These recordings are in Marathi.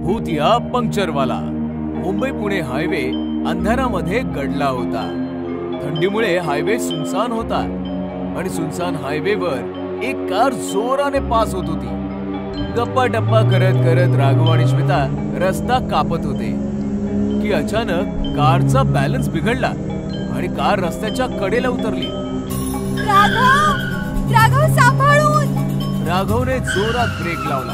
भूतिया पंक्चरवाला. मुंबई पुणे हायवे अंधारामध्ये गडला होता. थंडीमुळे हायवे सुनसान होता आणि सुनसान हायवेवर एक कार जोराने पास होत होती. गप्पा टप्पा करत करत राघव आणि श्वेता रस्ता कापत होते की अचानक कारचा बॅलन्स बिघडला आणि कार रस्त्याच्या कडेला उतरली. राघव सांभाळून. राघवने जोरात ब्रेक लावला.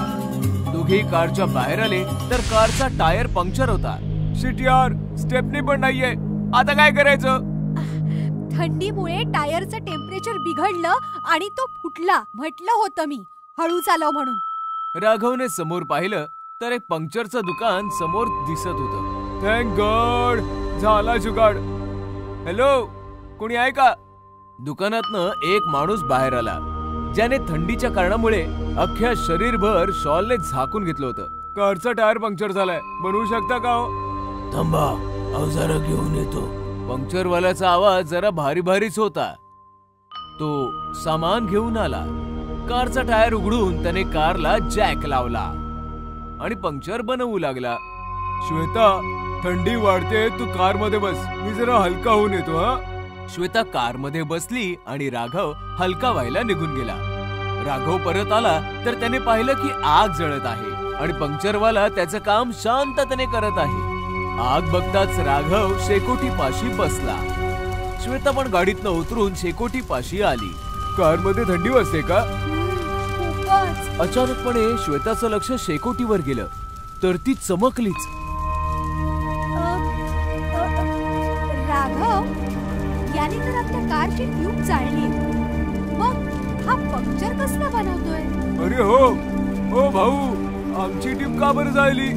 दोघे कारच्या बाहेर आले तर कारचा टायर पंक्चर होता. शिट यार, स्टेपनी पण नाहीये, आता काय करायचं? थंडीमुळे टायरचं टेम्परेचर बिघडलं आणि तो फुटला. म्हटलं होतं मी हळू चालव म्हणून. राघवने समोर पाहिलं तर एक पंक्चरचं दुकान समोर दिसत होतं. थँक गॉड, झाला जुगाड. हॅलो, कोणी आहे का? दुकानातनं एक माणूस बाहेर आला ज्याने थंडीच्या कारणामुळे अख्ख्या शरीरभर शॉलने झाकून घेतलं होतं. कारचा टायर पंक्चर झालाय, बनवू शकता का? थांबा, अवजारं घेऊन येतो. पंक्चरवाल्याचा आवाज जरा भारी भारीच होता. तो सामान घेऊन आला. कारचा टायर उघडून त्याने कारला जॅक लावला आणि पंक्चर बनवू लागला. श्वेता, थंडी वाढते, तू कार मध्ये बस, मी जरा हलका होऊन येतो. श्वेता कार मध्ये बसली आणि राघव हलका व्हायला निघून गेला. राघव परत आला तर त्याने पाहिलं की आग जळत आहे आणि पंक्चरवाला त्याचं काम शांततेने करत आहे. आग बघताच राघव शेकोटी पाशी बसला. श्वेता पण गाडीतनं उतरून शेकोटी पाशी आली. कार मध्ये थंडी वाजते का? अचानकपणे श्वेताचं लक्ष शेकोटीवर गेलं तर ती चमकलीच. राघव, याने तर आपल्या कारची ट्यूब जाळली. मग हा पंक्चर कसला बनवतोय? अरे हो भाऊ, आमची ट्यूब का बरं जाळली?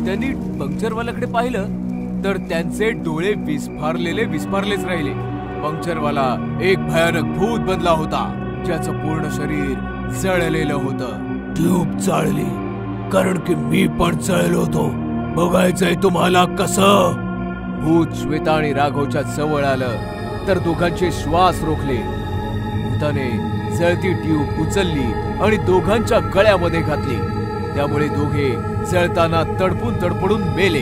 त्यांनी पंक्चरवाल्याकडे पाहिलं तर त्यांचे डोळे विस्फारलेच राहिले. पंक्चरवाला एक भयानक भूत बनला होता ज्याचं पूर्ण शरीर जळलेलं होतं. ट्यूब जाळली कारण की मी पण जळलो होतो. बघायचंय तुम्हाला कसं? भूत श्वेता आणि राघवच्या जवळ आलं तर दोघांचे श्वास रोखले. भूताने जळती ट्यूब उचलली आणि दोघांच्या गळ्यामध्ये घातली. त्यामुळे दोघे जळताना तडफडून मेले.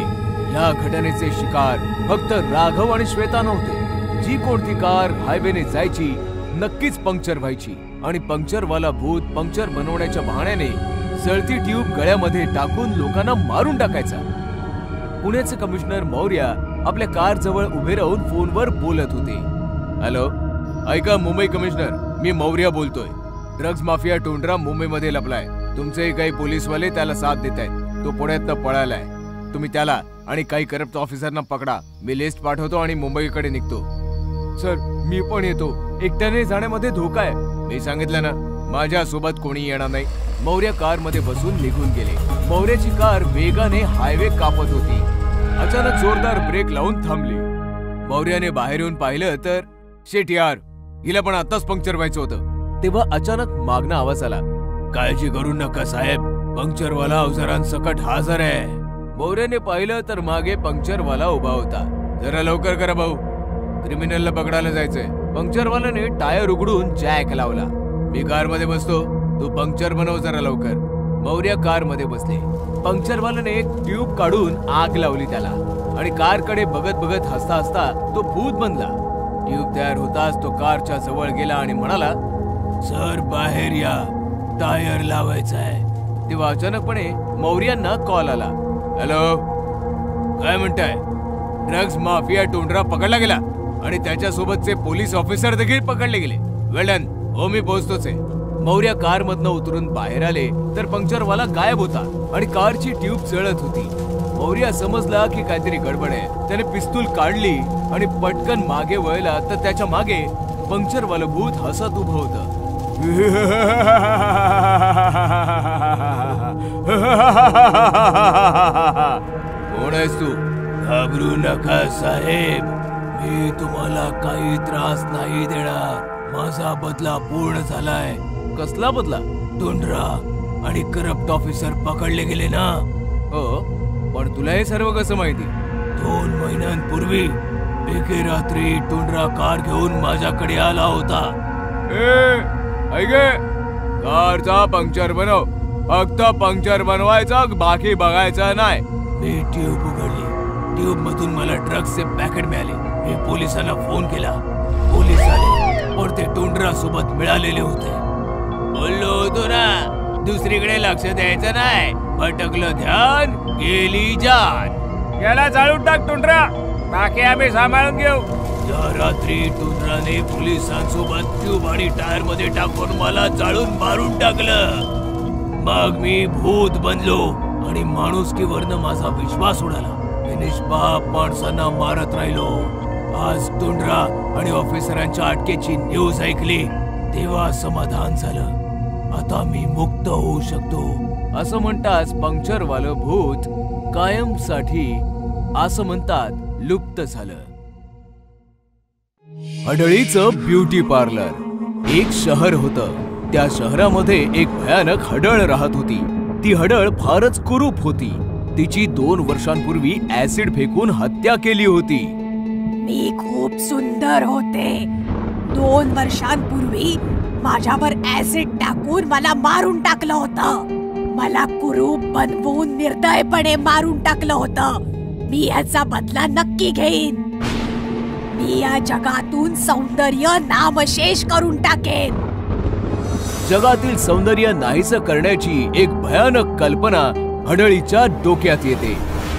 या घटनेचे शिकार फक्त राघव आणि श्वेता नव्हते. जी कोणती कार हायवेने जायची नक्कीच पंक्चर व्हायची आणि पंक्चरवाला भूत पंक्चर बनवण्याच्या बहाण्याने जळती ट्यूब गळ्यामध्ये टाकून लोकांना मारून टाकायचा. पुण्याचे कमिशनर मौर्य आपल्या कार जवळ उभे राहून फोनवर बोलत होते. हॅलो, ऐका मुंबई कमिशनर, मी मौर्य बोलतोय. ड्रग्ज माफिया टोंडरा मुंबईमध्ये लपलाय. तुमचे काही पोलीसवाले त्याला साथ देत आहेत. तो पुण्यातनं पळालाय. तुम्ही त्याला आणि काही करप्ट ऑफिसरना पकडा. मी लिस्ट पाठवतो आणि मुंबईकडे निघतो. सर, मी पण येतो. एकट्याने जाण्यामध्ये धोका आहे. मी सांगितलं ना, माझ्या सोबत कोणी येणार नाही. मौर्य कार मध्ये बसून निघून गेले. मौर्याची कार वेगाने हायवे कापत होती. अचानक जोरदार ब्रेक लावून थांबली. मौर्याने बाहेर येऊन पाहिलं तर शेट यार, हिला पण आताच पंक्चर व्हायचं होतं. तेव्हा अचानक मागणं आवाज आला. काळजी करू नका साहेब, पंक्चरवाला अवजारांसकट हजर आहे. मौर्याने पाहिलं तर मागे पंक्चरवाला उभा होता. जरा लवकर करा भाऊ, क्रिमिनलला पकडायला जायचंय. पंक्चरवाल्याने टायर उघडून जॅक लावला. मी कार मध्ये बसतो, तू पंक्चर बनव जरा लवकर. मौर्य कार मध्ये बसले. पंक्चरवाल्याने एक ट्यूब काढून आग लावली त्याला आणि कारकडे बघत बघत हसता हसता तो भूत बनला. ट्यूब तयार होताच तो कारच्या जवळ गेला आणि म्हणाला, सर बाहेर या, टायर लावायचा आहे. तेव्हा अचानकपणे मौर्यांना कॉल आला. हॅलो, काय म्हणताय? ड्रग्ज माफिया टोंडरा पकडला गेला आणि त्याच्यासोबतचे पोलीस ऑफिसर देखील पकडले गेले. वेल डन. हो, मी पोहोचतोच आहे. मौर्य कार मधनं उतरून बाहेर आले तर पंक्चरवाला गायब होता आणि कारची ट्यूब जळत होती. मौर्य समजला की काहीतरी गडबड आहे. त्याने पिस्तूल काढली आणि पटकन मागे वळला तर त्याच्या मागे पंक्चरवालं भूत हसत उभं होतं. कोण आहेस तू? घाबरू नका साहेब, मी तुम्हाला काही त्रास नाही देणार. माझा बदला पूर्ण झालाय. कसला बदला? टोंडरा आणि करप्ट ऑफिसर पकडले गेले ना. हो, पण तुला हे सर्व कसं माहिती? 2 महिन्यांपूर्वी एके रात्री टोंडरा कार घेऊन माझ्याकडे आला होता. कारचा पंक्चर बनव, फक्त पंक्चर बनवायचा, बाकी बघायचं नाही. मी ट्यूब उघडली. ट्यूब मधून मला ड्रग्सचे पॅकेट मिळाले. मी पोलिसांना फोन केला. पोलीस आले, पण ते टुंड्रा सोबत मिळालेले होते. बोललो होतो ना, दुसरीकडे लक्ष द्यायचं नाही. भटकलं ध्यान, गेली जान. याला जाळून टाक टुंड्रा, बाकी आम्ही सांभाळून घेऊ. त्या रात्री टुंड्राने पोलिसांसोबत ट्यूब आणि टायर मध्ये टाकून मला जाळून मारून टाकलं. मग मी भूत बनलो आणि माणुसकीवरनं माझा विश्वास उडाला. मी निष्पाप माणसांना मारत राहिलो. आज टुंड्रा आणि ऑफिसरांच्या अटकेची न्यूज ऐकली तेव्हा समाधान झालं. आता मी मुक्त होऊ शकतो. असं म्हणताच पंक्चरवालं भूत कायमसाठी असं म्हणतात लुप्त झालं. हडळीचं ब्युटी पार्लर. एक शहर होतं. त्या शहरामध्ये एक भयानक हडळ राहत होती. ती हडळ फारच कुरूप होती. तिची 2 वर्षांपूर्वी ऍसिड फेकून हत्या केली होती. मी खूप सुंदर होते. 2 वर्षांपूर्वी माझ्यावर ऍसिड टाकून मला मारून टाकलं होतं. मला कुरूप बनवून निर्दयपणे मारून टाकलं होतं. मी याचा बदला नक्की घेईन. मी या जगातून सौंदर्य नामशेष करून टाकेन. जगातील सौंदर्य नाहीसं करण्याची एक भयानक कल्पना हडळीच्या डोक्यात येते.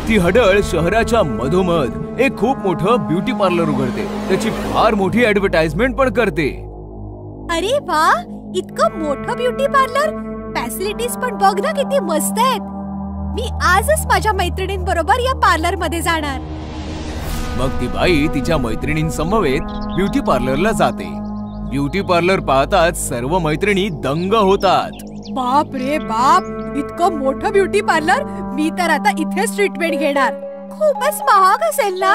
ती हडळ शहराच्या मधोमध एक खूप मोठं ब्युटी पार्लर उघडते. त्याची फार मोठी ऍडव्हर्टाइजमेंट पण करते. अरे वा, इतकं मोठं ब्युटी पार्लर, फॅसिलिटीज पण बघ ना किती मस्त आहेत. मी आजच माझ्या मैत्रिणींबरोबर या पार्लर मध्ये जाणार. मग ती बाई तिच्या मैत्रिणींसमवेत ब्युटी पार्लरला जाते. ब्युटी पार्लर पाहताच सर्व मैत्रिणी दंग होतात. बाप रे बाप, इतकं मोठं ब्युटी पार्लर, मी तर आता इथेच ट्रीटमेंट घेणार. खूपच महाग असेल ना?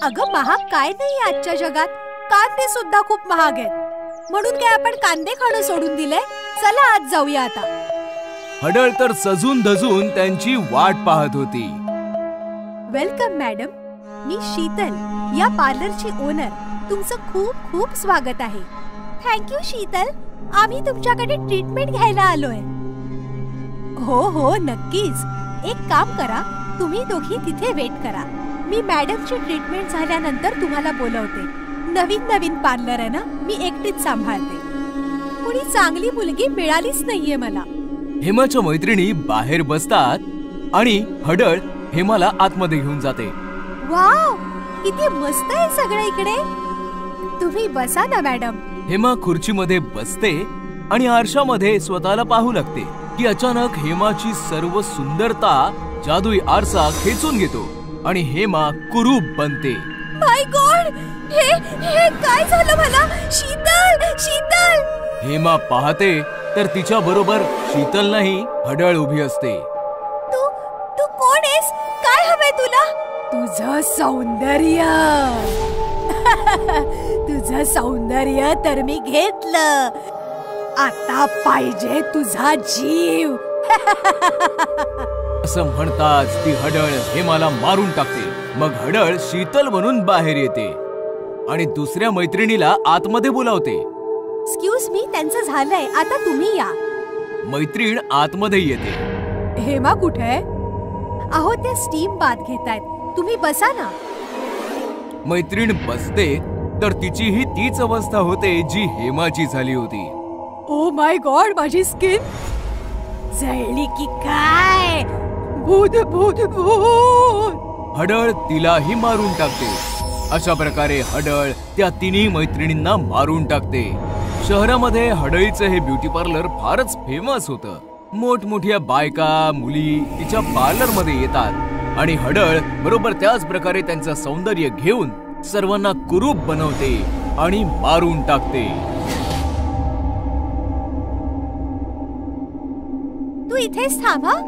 अगं महाग काय नाही आजच्या जगात, कांदे सुद्धा खूप महाग आहेत. म्हणून काय आपण कांदे खाणं सोडून दिले? चला आज जाऊया आता. हडळ तर सजून धजून त्यांची वाट पाहत होती. वेलकम मॅडम, मी शीतल, या पार्लरची ओनर. तुमचं खूप खूप स्वागत आहे. थँक्यू शीतल, आम्ही तुमच्याकडे ट्रीटमेंट घ्यायला आलोय. हो हो नक्कीच. एक काम करा, तुम्ही दोघी तिथे वेट करा. मी मॅडमची ट्रीटमेंट झाल्यानंतर तुम्हाला बोलवते. नवीन पार्लर आहे ना, मी एकटीच सांभाळते. कोणी चांगली मुलगी मिळालीच नाहीये मला. हेमाच्या मैत्रिणी बाहेर बसतात आणि हडळ हेमाला आतमध्ये घेऊन जाते. वाव, किती मस्त आहे सगळं इकडे. तुम्ही बसा ना मॅडम. हेमा खुर्चीमध्ये बसते आणि आरशामध्ये स्वतःला पाहू लागते की अचानक हेमाची सर्व सुंदरता जादुई आरसा खेचून घेतो आणि हेमा कुरूप बनते. माय गॉड, हे काय झालं मला? शीतल, शीतल. हेमा पाहते तर तिच्या बरोबर शीतल नाही, हडळ उभी असते. तू कोण आहेस? काय हवंय तुला? तुझं सौंदर्य. तुझं सौंदर्य तर मी घेतलं. आता पाहिजे तुझा जीव. असं म्हणताच ती हडळ हेमाला मारून टाकते. मग हडळ शीतल बनून बाहेर येते आणि दुसऱ्या मैत्रिणीला आतमध्ये बोलावते. एक्सक्यूज मी, त्यांचं झालंय, आता तुम्ही या. मैत्रीण आतमध्ये येते. हेमा कुठे आहे? अहो त्या स्टीम बाथ घेतायत, तुम्ही बसा ना. मैत्रीण बसते तर तिचीही तीच अवस्था होते जी हेमाची झाली होती. ओ माय गॉड, माझी स्किन जळली की काय? भूत भूत भूत. हडळ तिलाही मारून टाकते. अशा प्रकारे हडळ त्या तिन्ही मैत्रिणींना मारून टाकते. शहरामध्ये हडळीचं हे ब्युटी पार्लर फारच फेमस होतं. मोठमोठ्या बायका मुली तिच्या पार्लर मध्ये येतात आणि हडळ बरोबर त्याच प्रकारे त्यांचं सौंदर्य घेऊन सर्वांना कुरूप बनवते आणि मारून टाकते. तू इथेच थांबा.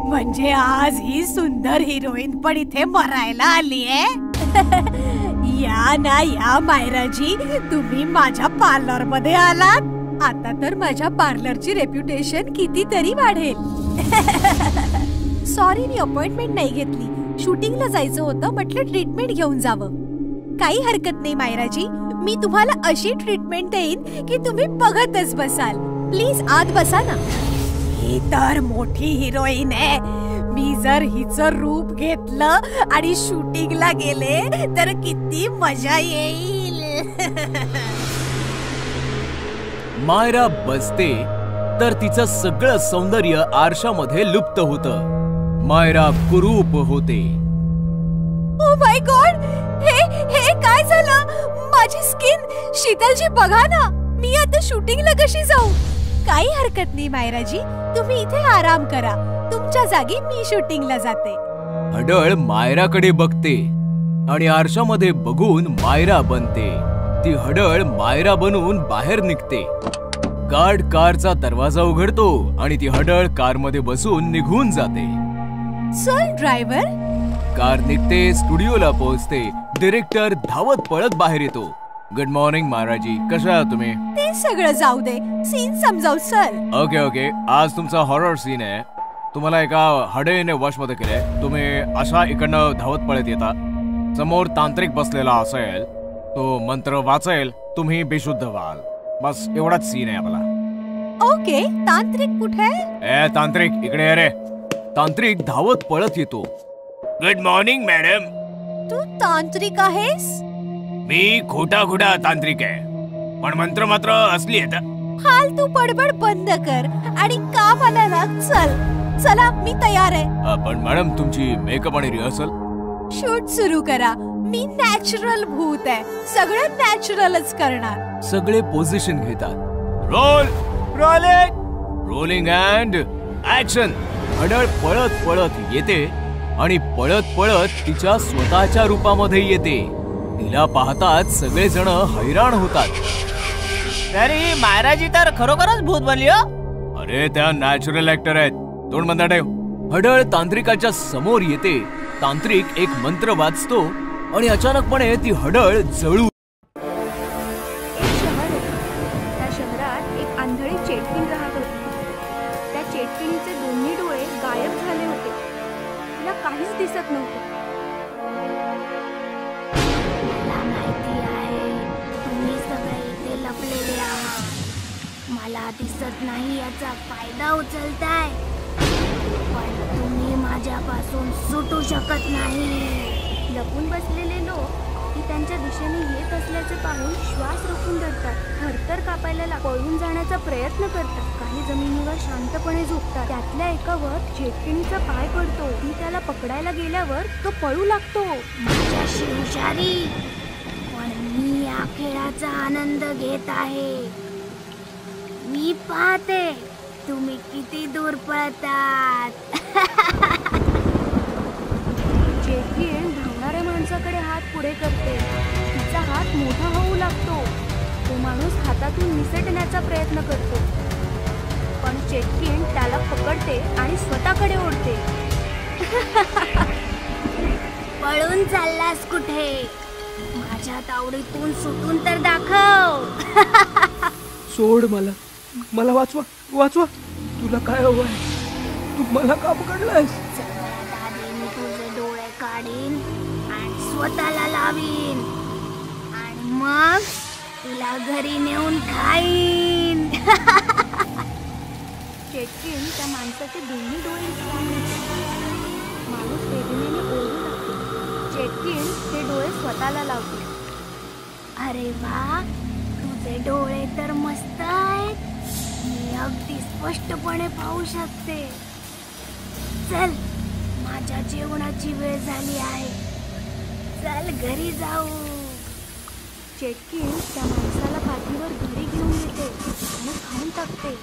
म्हणजे आज ही सुंदर हिरोईन पण इथे मरायला आलीये. या ना या मायराजी, तुम्ही माझ्या पार्लर मध्ये आलात. आता तर माझ्या पार्लरची रेप्युटेशन कितीतरी वाढेल. सॉरी, मी अपॉइंटमेंट नाही घेतली. शूटिंगला जायचं होतं, म्हटलं ट्रीटमेंट घेऊन जावं. काही हरकत नाही मायराजी, मी तुम्हाला अशी ट्रीटमेंट देईन की तुम्ही बघतच बसाल. प्लीज आत बसा ना. ही तर मोठी हिरोईन आहे. मी जर हिचं रूप घेतलं आणि शूटिंगला गेले तर किती मजा येईल. मायरा बसते तर तिचं सगळं सौंदर्य आरशामध्ये लुप्त होतं. मायरा कुरूप होते. ओ माय गॉड, हे काय झालं? माझी स्किन. शीतलजी बघा ना, मी आता शूटिंगला कशी जाऊ? काही हरकत नाही मायराजी, तुम्ही इथे आराम करा. तुमच्या जागी मी शूटिंगला जाते. हडळ मायराकडे बघते आणि आरशामध्ये बघून मायरा बनते. ती हडळ मायरा बनून बाहेर निघते. गार्ड कारचा दरवाजा उघडतो आणि ती हडळ कारमध्ये बसून निघून जाते. चल ड्रायव्हर. कार निघते, स्टुडिओला पोहोचते. डिरेक्टर धावत पळत बाहेर येतो. गुड मॉर्निंग मायराजी, कशा आहात तुम्ही? ते सगळं जाऊ दे, सीन समजाव. चल. ओके, आज तुमचा हॉरर सीन आहे. तुम्हाला एका हडळीने वशमध्ये केलंय. तुम्ही अशा इकडनं धावत पळत येता. समोर तांत्रिक बसलेला असेल, तो मंत्र वाचेल, तुम्ही बेशुद्ध व्हाल. बस एवढाच सीन आहे आपला. ओके, तांत्रिक कुठे? ए तांत्रिक, इकडे ये रे. तांत्रिक धावत पळत येतो. Good morning madam. तू तांत्रिक आहेस? मी खोटा तांत्रिक आहे, पण मंत्र मात्र असली आहे. फालतू बडबड बंद कर आणि कामाला लाग. चला मी तयार आहे. पण मॅडम, तुमची मेकअप आणि रिहर्सल? शूट सुरू करा. मी नॅचरल भूत आहे, सगळं नॅचरलच करणार. सगळे पोझिशन घेतात. Rolling and action. हडळ पळत पळत येते आणि पळत पळत तिच्या स्वतःच्या रूपामध्ये येते. तिला पाहताच सगळेजण हैराण होतात. अरे मायराजी तर खरोखरच भूत बनली हो. अरे त्या नॅचरल ऍक्टर आहेत. तोंड बंद ठेव. हडळ तांत्रिकाच्या समोर येते. तांत्रिक एक मंत्र वाचतो आणि अचानकपणे ती हडळ जळू. त्या शहरात एक आंधळी चेटकीण राहत होती. त्या चेटकिणीचे दोन्ही डोळे गायब झाले होते. तिला काहीच दिसत नव्हतं. मला माहिती आहे तुम्ही सगळे इथे लपलेले आहात. मला दिसत नाही याचा फायदा उचलताय, पण तुम्ही माझ्यापासून सुटू शकत नाही. लपून बसलेले लोक ती त्यांच्या दिशेने येत असल्याचे पाहून श्वास रोखून धरतात. थरथर कापायला पळून जाण्याचा प्रयत्न करतात. काही जमिनीवर शांतपणे झोपतात. त्यातल्या एकावर चेटकिणीचा पाय पडतो. ती त्याला पकडायला गेल्यावर तो पळू लागतो. माझ्याशी हुशारी, पण मी या खेळाचा आनंद घेत आहे. मी पाहते तुम्ही किती दूर पळतात. चेटकीण धावणाऱ्या माणसाकडे हात पुढे करते. तिचा हात मोठा होऊ लागतो. तो माणूस हातातून निसटण्याचा प्रयत्न करतो, पण चेटकीण त्याला पकडते आणि स्वतःकडे ओढते. पळून चाललास कुठे? माझ्या तावडीतून सुटून तर दाखव. सोड मला वाचवा. तुला काय हवंय? तू मला का पकडलायस? सगळ्यात आधी मी तुझे डोळे काढीन आणि स्वतःला लावीन, आणि मग तुला घरी नेऊन खाईन. चेटकीण त्या माणसाचे दोन्ही डोळे उचलून घेते. माणूस वेदनेने ओरडू लागतो. चेटकीण ते डोळे स्वतःला लावते. अरे वा, तुझे डोळे तर मस्त आहेत. मी अगदी स्पष्टपणे पाहू शकते. चल, माझ्या जेवणाची वेळ झाली आहे. चल घरी जाऊ. चेटकीण त्या माणसाला पाठीवर घरी घेऊन येते आणि खाऊन टाकते.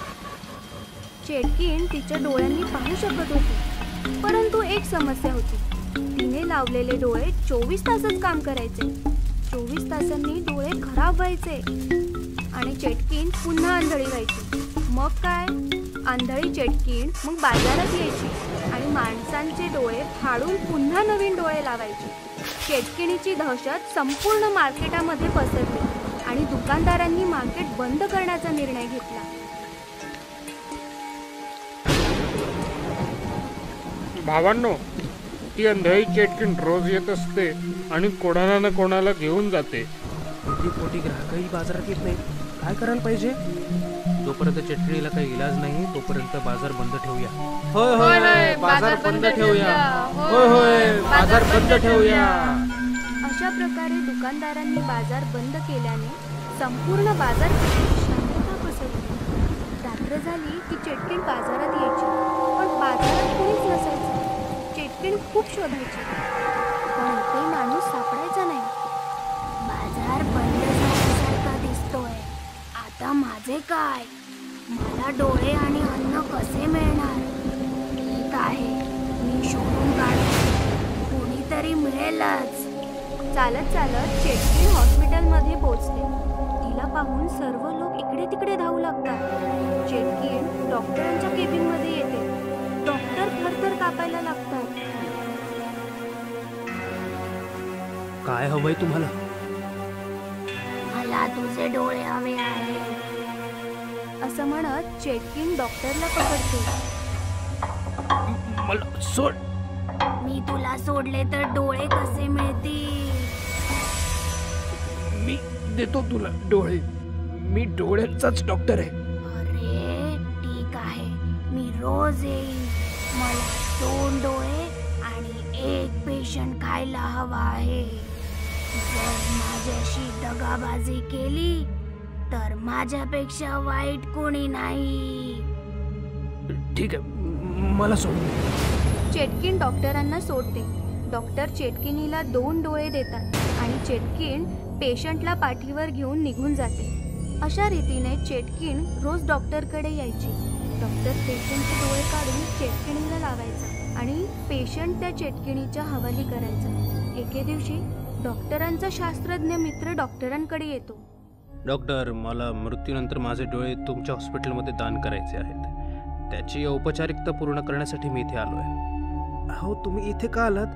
चेटकीण तिच्या डोळ्यांनी पाहू शकत होती, परंतु एक समस्या होती. तिने लावलेले डोळे 24 तासच काम करायचे. 24 तासांनी डोळे खराब व्हायचे आणि चेटकीण पुन्हा आंधळी व्हायची. मग काय, आंधळी चेटकीण मग बाजारात यायची आणि माणसांचे डोळे फाडून पुन्हा नवीन डोळे लावायची. चेटकिणीची दहशत संपूर्ण मार्केटामध्ये पसरली आणि दुकानदारांनी मार्केट बंद करण्याचा निर्णय घेतला. भावांनो, ती अंधाई चेटकीण रोज येत असते आणि कोणाला ना कोणाला घेऊन जाते. पोटी ग्राहकही बाजारात येत नाही. काय करायला पाहिजे? जोपर्यंत चटणीला काही इलाज नाही तोपर्यंत बाजार बंद ठेवूया. होय होय, बाजार बंद ठेवूया. होय होय, बाजार बंद ठेवूया. अशा प्रकारे दुकानदारांनी बाजार बंद केल्याने संपूर्ण बाजारपेठेत शांतता पसरली. रात्र झाली की चेटकीण बाजारात यायची, पण बाजारात कोणीच नसायचं. चेटकीण खूप शोधायची, पण एकही माणूस सापडायचा नाही. बाजार बंद झाल्यासारखा दिसतोय. आता माझे काय? मला डोळे आणि अन्न कसे मिळणार? ठीक आहे, मी शोधून काढतो. कोणीतरी मिळेलच. चालत चालत चेटकीण हॉस्पिटलमध्ये पोहोचते. तिला पाहून सर्व लोक इकडे तिकडे धावू लागतात. चेटकीण डॉक्टरांच्या केबिनमध्ये येते. डॉक्टर थरथर कापायला लागतात. काय हवंय तुम्हाला? मला तुझे डोळे हवे आहेत. असं म्हणत चेटकीण डॉक्टरला पकडते. मला सोड. मी तुला सोडले तर डोळे कसे मिळतील? मी देतो तुला डोळे. मी डोळ्यांचाच डॉक्टर आहे. अरे ठीक आहे, मी रोज येईन. मला 2 डोळे आणि 1 पेशंट खायला हवा आहे. जर माझ्याशी दगाबाजी केली तर माझ्यापेक्षा वाईट कोणी नाही. ठीक आहे, मला सोड. चेटकीण डॉक्टरांना सोडते. डॉक्टर चेटकिणीला 2 डोळे देतात आणि चेटकीण पेशंटला पाठीवर घेऊन निघून जाते. अशा रीतीने चेटकीण रोज डॉक्टरकडे यायची. डॉक्टर पेशंटचे डोळे काढून चेटकिणीला लावायचा आणि पेशंट त्या चेटकिणीच्या हवाली करायचा. एके दिवशी डॉक्टरांचा शास्त्रज्ञ मित्र डॉक्टरांकडे येतो. डॉक्टर, मला मृत्यूनंतर माझे डोळे तुमच्या हॉस्पिटलमध्ये दान करायचे आहेत. त्याची औपचारिकता पूर्ण करण्यासाठी मी इथे आलो आहे. हो, तुम्ही इथे का आलात?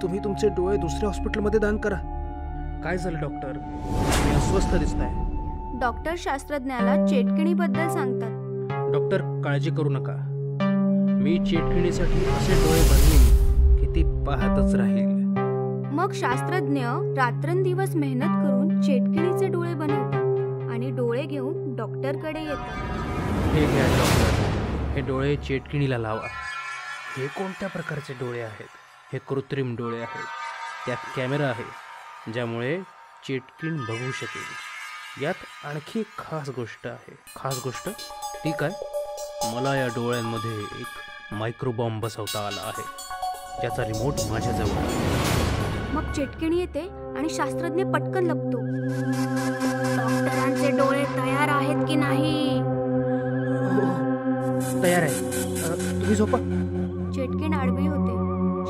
तुम्ही तुमचे डोळे दुसऱ्या हॉस्पिटलमध्ये दान करा. काय झालं डॉक्टर? तुम्ही अस्वस्थ दिसताय. डॉक्टर शास्त्रज्ञाला चेटकिणीबद्दल सांगतात. डॉक्टर, काळजी करू नका. मी चेटकिणीसाठी असे डोळे बनवीन की ती पाहतच राहील. मग शास्त्रज्ञ रात्रंदिवस मेहनत करून चेटकिणीचे डोळे बनवतात आणि डोळे घेऊन डॉक्टरकडे येतात. हे घ्या डॉक्टर, हे डोळे चेटकिणीला लावा. हे कोणत्या प्रकारचे डोळे आहेत? हे कृत्रिम डोळे आहेत. त्यात कॅमेरा आहे ज्यामुळे चेटकीण बघू शकेल. यात आणखी एक खास गोष्ट आहे. खास गोष्ट ती काय? मला या डोळ्यांमध्ये एक मायक्रोबॉम्ब बसवता आला आहे, ज्याचा रिमोट माझ्याजवळ आहे. मग चेटकिणी येते आणि शास्त्रज्ञ पटकन लपतो. डॉक्टरांचे डोळे तयार आहेत की नाही? तयार आहे. तुम्ही झोपा. चेटकीण आडवी होते.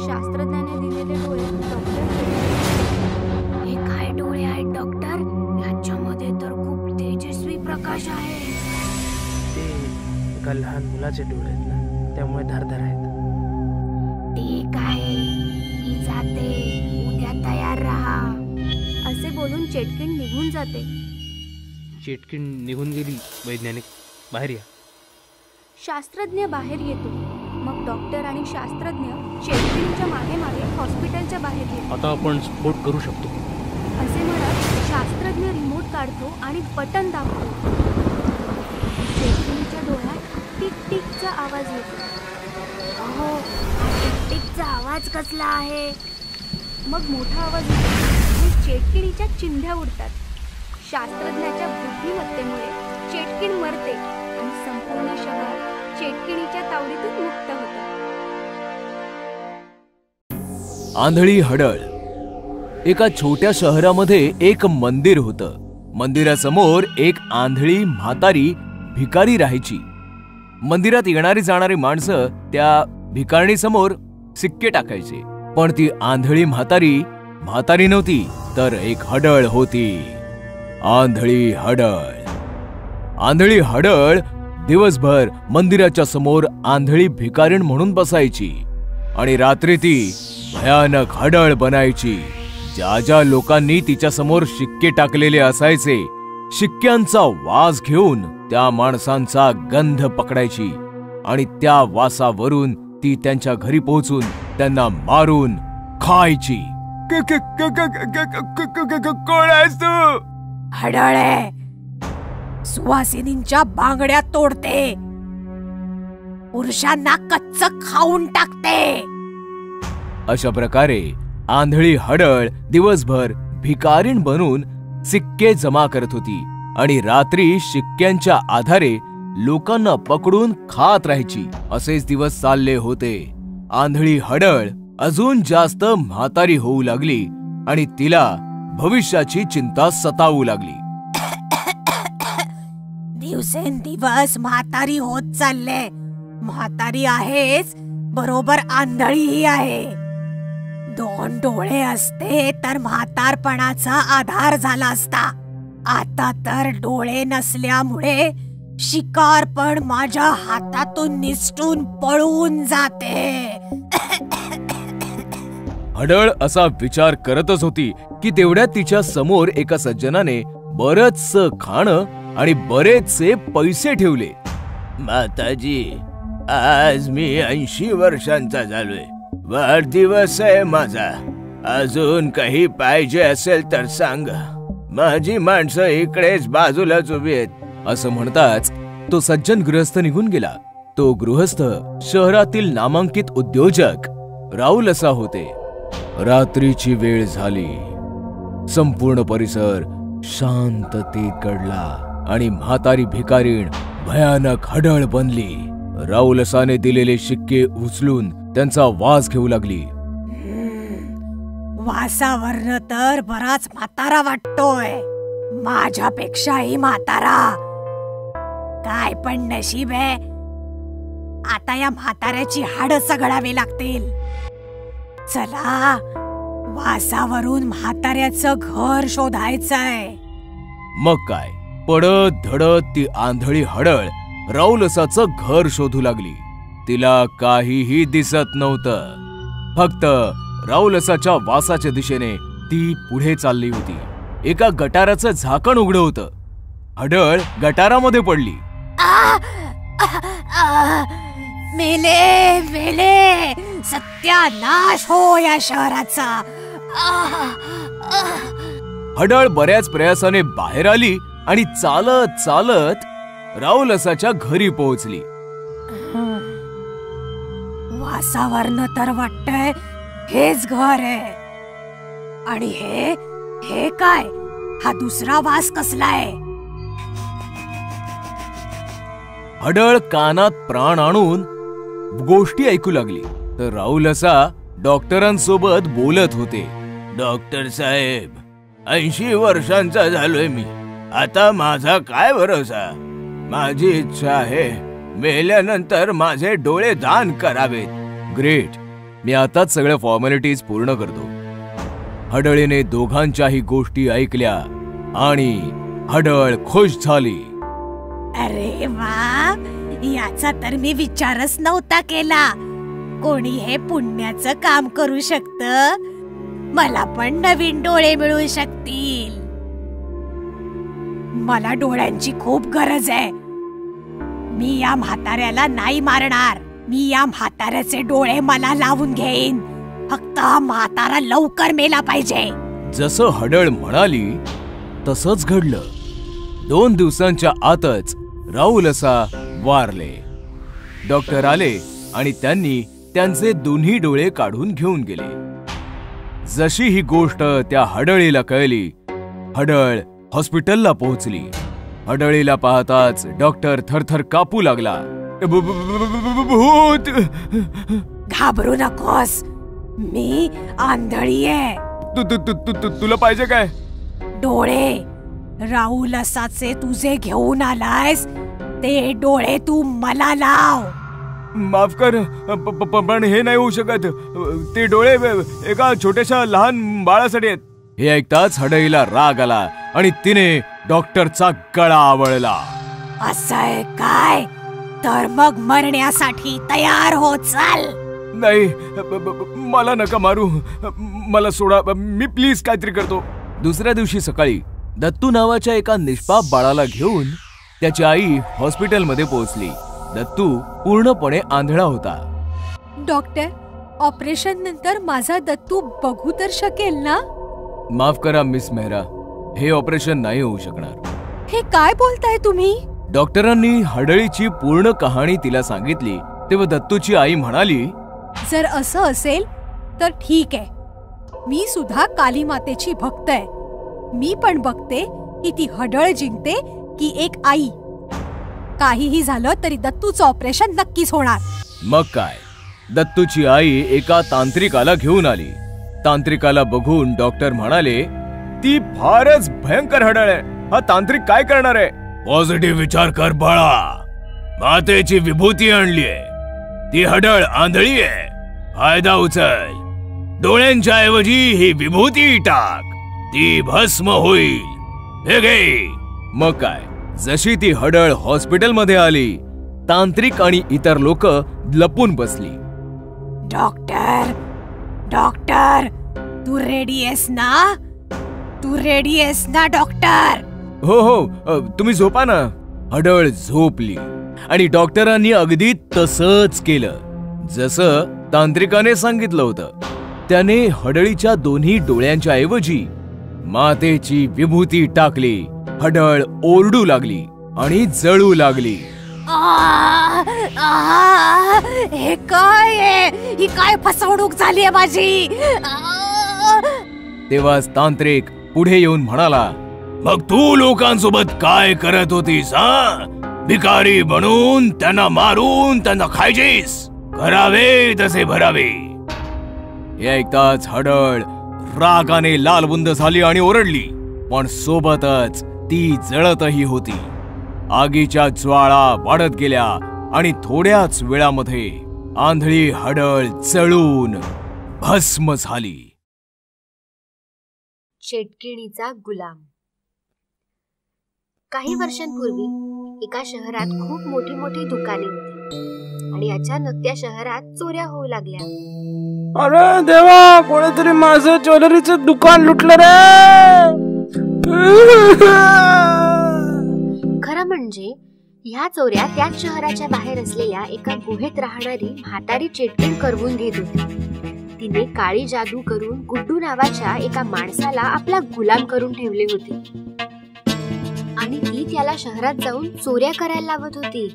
शास्त्रज्ञाने दिलेले डोळे डॉक्टर. हे काय डोळे आहेत डॉक्टर? याच्यामध्ये तर खूप तेजस्वी प्रकाश आहे. ते एका लहान मुलाचे डोळे आहेत ना, त्यामुळे धारदार आहेत. ठीक आहे, मी जाते. उद्या तयार राहा. असे बोलून चेटकीण निघून जाते. चेटकीण निघून गेली. वैज्ञानिक, बाहेर या. शास्त्रज्ञ बाहेर येतो. मग डॉक्टर आणि शास्त्रज्ञ चेटकिणीच्या मागे मागे हॉस्पिटलच्या बाहेर येतो. आता आपण स्फोट करू शकतो. असे म्हणत शास्त्रज्ञ रिमोट काढतो आणि बटन दाबतो. चेटकिणीच्या डोळ्यात टिक टिकचा आवाज येतो. अहो, हा टिक टिकचा आवाज कसला आहे? मग मोठा आवाज येतो आणि चेटकिणीच्या चिंध्या उडतात. शास्त्रज्ञाच्या बुद्धिमत्तेमुळे चेटकीण मरते आणि संपूर्ण शहर चेटकिणीच्या तावडीतून मुक्त होतं. आंधळी हडळ. एका छोट्या शहरामध्ये एक मंदिर होतं. मंदिरासमोर एक आंधळी म्हातारी भिकारी राहायची. मंदिरात येणारी जाणारी माणसं त्या भिकारणीसमोर सिक्के टाकायचे. पण ती आंधळी म्हातारी नव्हती, तर एक हडळ होती. आंधळी हडळ दिवसभर मंदिराच्या समोर आंधळी भिकारीण म्हणून बसायची आणि रात्री ती भयानक हडळ बनायची. ज्या लोकांनी तिच्या समोर शिक्के टाकलेले असायचे, शिक्क्यांचा वास घेऊन त्या माणसांचा गंध पकडायची आणि त्या वासावरून ती त्यांच्या घरी पोहोचून त्यांना मारून खायची. कोण आहेस तू? हडळे, सुवासिनींच्या बांगड्या तोडते, पुरुषांना कच्च खाऊन टाकते. अशा प्रकारे आंधळी हडळ दिवसभर भिकारीण बनून सिक्के जमा करत होती आणि रात्री शिक्क्यांच्या आधारे लोकांना पकडून खात राहायची. असेच दिवस चालले होते. आंधळी हडळ अजून जास्त म्हातारी होऊ लागली आणि तिला भविष्याची चिंता सतावू लागली. दिवसेंदिवस म्हातारी होत चालले. म्हातारी आहेच, बरोबर आंधळीही आहे. 2 डोळे असते तर म्हातारपणाचा आधार झाला असता. आता तर डोळे नसल्यामुळे शिकार पण माझ्या हातातून निसटून पळून जाते. हडळ असा विचार करतच होती की तेवढ्यात तिच्या समोर एका सज्जनाने बरंचसं खाणं आणि बरेचसे पैसे ठेवले. माताजी, आज मी 80 वर्षांचा झालोय. वाढदिवस आहे माझा. अजून काही पाहिजे असेल तर सांग. माझी माणसं इकडेच बाजूलाच उभी आहेत. असं म्हणताच तो सज्जन गृहस्थ निघून गेला. तो गृहस्थ शहरातील नामांकित उद्योजक राहुल असा होते. रात्रीची वेळ झाली. संपूर्ण परिसर शांततेत गडला आणि म्हातारी भिकारीण भयानक हडळ बनली. राहुलसाने दिलेले शिक्के उचलून त्यांचा वास घेऊ लागली. वासावरनं तर बराच म्हातारा वाटतोय. माझ्यापेक्षाही म्हातारा. काय पण नशीब आहे. आता या म्हाताऱ्याची हाडं चघळावी लागतील. चला, वासावरून म्हाताऱ्याचं घर शोधायचंय. मग काय, पडत धडत ती आंधळी हडळ राहुलसाचं घर शोधू लागली. तिला काहीही दिसत नव्हतं. फक्त राहुलसाच्या वासाच्या दिशेने ती पुढे चालली होती. एका गटाराचं झाकण उघडं होतं. हडळ गटारामध्ये पडली. मेले मेले, सत्यानाश हो या शहराचा. हडळ बऱ्याच प्रयासाने बाहेर आली आणि चालत चालत राहुलसाच्या घरी पोहोचली. वासावरनं तर वाटतंय हेच घर आहे. आणि हे काय? हा दुसरा वास कसलाय? हडळ कानात प्राण आणून गोष्टी ऐकू लागली तर राहुलसा डॉक्टरांसोबत बोलत होते. डॉक्टर साहेब, 80 वर्षांचा झालोय मी. आता माझा काय भरोसा? माझी इच्छा आहे मेल्यानंतर माझे डोळे दान करावेत. ग्रेट, मी आताच सगळ्या फॉर्मॅलिटीज पूर्ण करतो. हडळीने दोघांच्याही गोष्टी ऐकल्या आणि हडळ खुश झाली. अरे वा, याचा तर मी विचारच नव्हता केला. कोणी हे पुण्याचं काम करू शकतं. मला पण नवीन डोळे मिळू शकतील. मला डोळ्यांची खूप गरज आहे. मी या म्हाताऱ्याला नाही मारणार. मी या म्हाताऱ्याचे डोळे मला लावून घेईन. फक्त हा म्हातारा लवकर मेला पाहिजे. जसं हडळ म्हणाली तसंच घडलं. 2 दिवसांच्या आतच राहुलसा वारले. डॉक्टर आले आणि त्यांनी त्यांचे दोन्ही डोळे काढून घेऊन गेले. जशी ही गोष्ट त्या हडळीला कळली, हडळ हॉस्पिटलला पोहोचली. हडळीला पाहताच डॉक्टर थरथर कापू लागला. भूत! घाबरू नकोस, मी आंधळी आहे. तुला पाहिजे काय? डोळे. राहुलसाचे तुझे घेऊन आलायस ते डोळे तू मला लाव. माफ कर, पण हे नाही होऊ शकत. ते डोळे एका छोट्याशा लहान बाळासाठी आहेत. हे ऐकताच हडळीला राग आला आणि तिने डॉक्टरचा गळा आवळला. असं आहे काय? तर मग मरण्यासाठी तयार हो, चाल. नाही, मला नका मारू. मला सोडा, मी प्लीज काहीतरी करतो. दुसऱ्या दिवशी सकाळी दत्तू नावाच्या एका निष्पाप बाळाला घेऊन त्याची आई हॉस्पिटलमध्ये पोहोचली. दत्तू पूर्णपणे आंधळा होता. डॉक्टर, ऑपरेशन नंतर माझा दत्तू बघू तर शकेल ना? माफ करा मिस मेहरा, हे ऑपरेशन नाही होऊ शकणार. हे काय बोलताय तुम्ही? डॉक्टरांनी हडळीची पूर्ण कहाणी तिला सांगितली तेव्हा दत्तूची आई म्हणाली, जर असं असेल तर ठीक आहे. मी सुद्धा काली मातेची भक्त आहे. मी पण बघते की ती हडळ जिंकते की एक आई. काहीही झालं तरी दत्तूचं ऑपरेशन नक्कीच होणार. मग काय, दत्तूची आई एका तांत्रिकाला घेऊन आली. तांत्रिकाला बघून डॉक्टर म्हणाले, ती फारच भयंकर हडळ आहे. हा तांत्रिक काय करणार आहे? पॉझिटिव्ह विचार कर बाळा. मातेची विभूती आणली आहे. ती हडळ आंधळी आहे. फायदा उचल. डोळ्यांच्या ऐवजी ही विभूती टाक. ती भस्म होईल. हे घे. मग काय, जशी ती हडळ हॉस्पिटलमध्ये आली, तांत्रिक आणि इतर लोक लपून बसली. डॉक्टर, डॉक्टर, तू रेडी आहेस ना? तू रेडी आहेस ना डॉक्टर? हो हो, तुम्ही झोपा ना. हडळ झोपली आणि डॉक्टरांनी अगदी तसंच केलं जसं तांत्रिकाने सांगितलं होतं. त्याने हडळीच्या दोन्ही डोळ्यांच्या ऐवजी मातेची विभूती टाकली. हडळ ओरडू लागली आणि जळू लागली. हे काय आहे? ही काय फसवणूक झाली आहे माझी? तेव्हाच तांत्रिक पुढे येऊन म्हणाला, मग तू लोकांसोबत काय करत होतीस? भिकारी बनून त्यांना मारून त्यांना खायचीस? करावे तसे भरावे. हे ऐकताच हडळ रागाने लालबुंद झाली आणि ओरडली, पण सोबतच ती जळतही होती. आगीच्या ज्वाळा वाढत गेल्या आणि थोड्याच वेळामध्ये आंधळी हडळ जळून भस्म झाली. चेटकिणीचा गुलाम. काही वर्षांपूर्वी एका शहरात खूप मोठी मोठी दुकाने होती आणि अचानक त्या शहरात चोऱ्या होऊ लागल्या. अरे देवा, कोणीतरी माझं ज्वेलरीचं दुकान लुटलं रे. खरं म्हणजे ह्या चोऱ्या त्याच शहराच्या बाहेर असलेल्या एका गुहेत राहणारी म्हातारी चेटकीण करवून घेत होती. तिने काळी जादू करून गुड्डू नावाच्या एका माणसाला आपला गुलाम करून ठेवले होते आणि ती त्याला शहरात जाऊन चोऱ्या करायला लावत होती.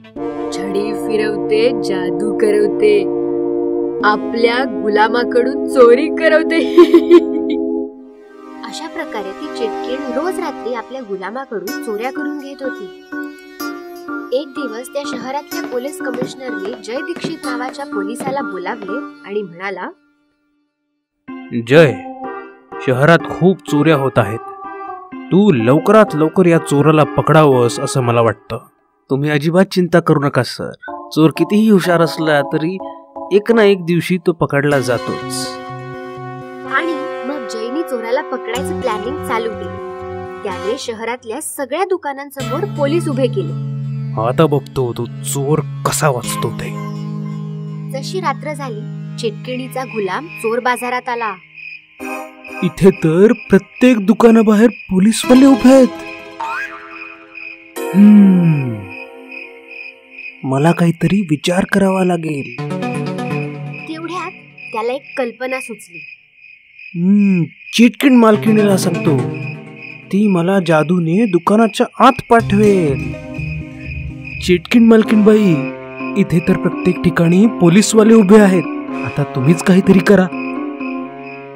छडी फिरवते, जादू करवते, आपल्या गुलामाकडून चोरी करवते. अशा प्रकारे ती चेटकीण रोज रात्री आपल्या गुलामाकडून चोऱ्या करून घेत होती. एक दिवस त्या शहरातल्या पोलीस कमिशनरने जय दीक्षित नावाच्या पोलिसाला बोलावले आणि म्हणाला, जय, शहरात खूप चोऱ्या होत आहेत. तू लवकरात लवकर या चोराला पकडावंस असं मला वाटतं. तुम्ही अजिबात चिंता करू नका सर. चोर कितीही हुशार असला तरी एक ना एक दिवशी तो पकडला जातोच. आणि मग जयनी चोराला पकडायचं प्लॅनिंग चालू केलं. त्याने शहरातल्या सगळ्या दुकानांसमोर पोलीस उभे केले. आता बघतो तो चोर कसा वाचतो ते. जशी रात्र झाली, चेटकिणीचा गुलाम चोर बाजारात आला. इथे तर प्रत्येक दुकानाबाहेर पोलीसवाले उभे आहेत. मला काहीतरी विचार करावा लागेल. तेवढ्यात त्याला एक कल्पना सुचली. चेटकीण मालकिणीला सांगतो, ती मला जादूने दुकानाच्या आत पाठवेल. चेटकीण मालकीण बाई, इथे तर प्रत्येक ठिकाणी पोलीसवाले उभे आहेत. आता तुम्हीच काहीतरी करा.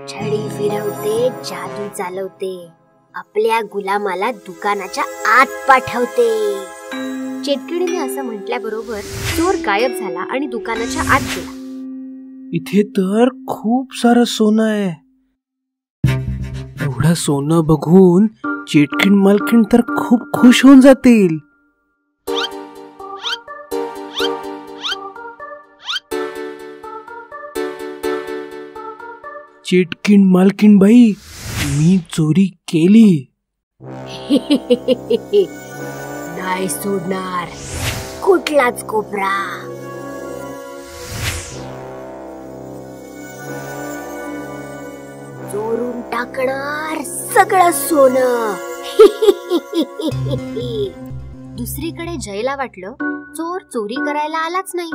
छडी फिरवते, जादू चालवते, आपल्या गुलामाला दुकानाच्या आत पाठवते. चेटकिणीने असं म्हटल्याबरोबर चोर गायब झाला आणि दुकानाच्या आत गेला. इथे तर खूप सारं सोनं आहे. एवढं सोनं बघून चेटकीण मालकीण तर खूप खुश होऊन जातील. चेटकीण मालकीण बाई, मी चोरी केली. नाही सोडणार कुठलाच कोपरा. चोरून टाकणार सगळं सोनं. दुसरीकडे जयला वाटलं चोर चोरी करायला आलाच नाही,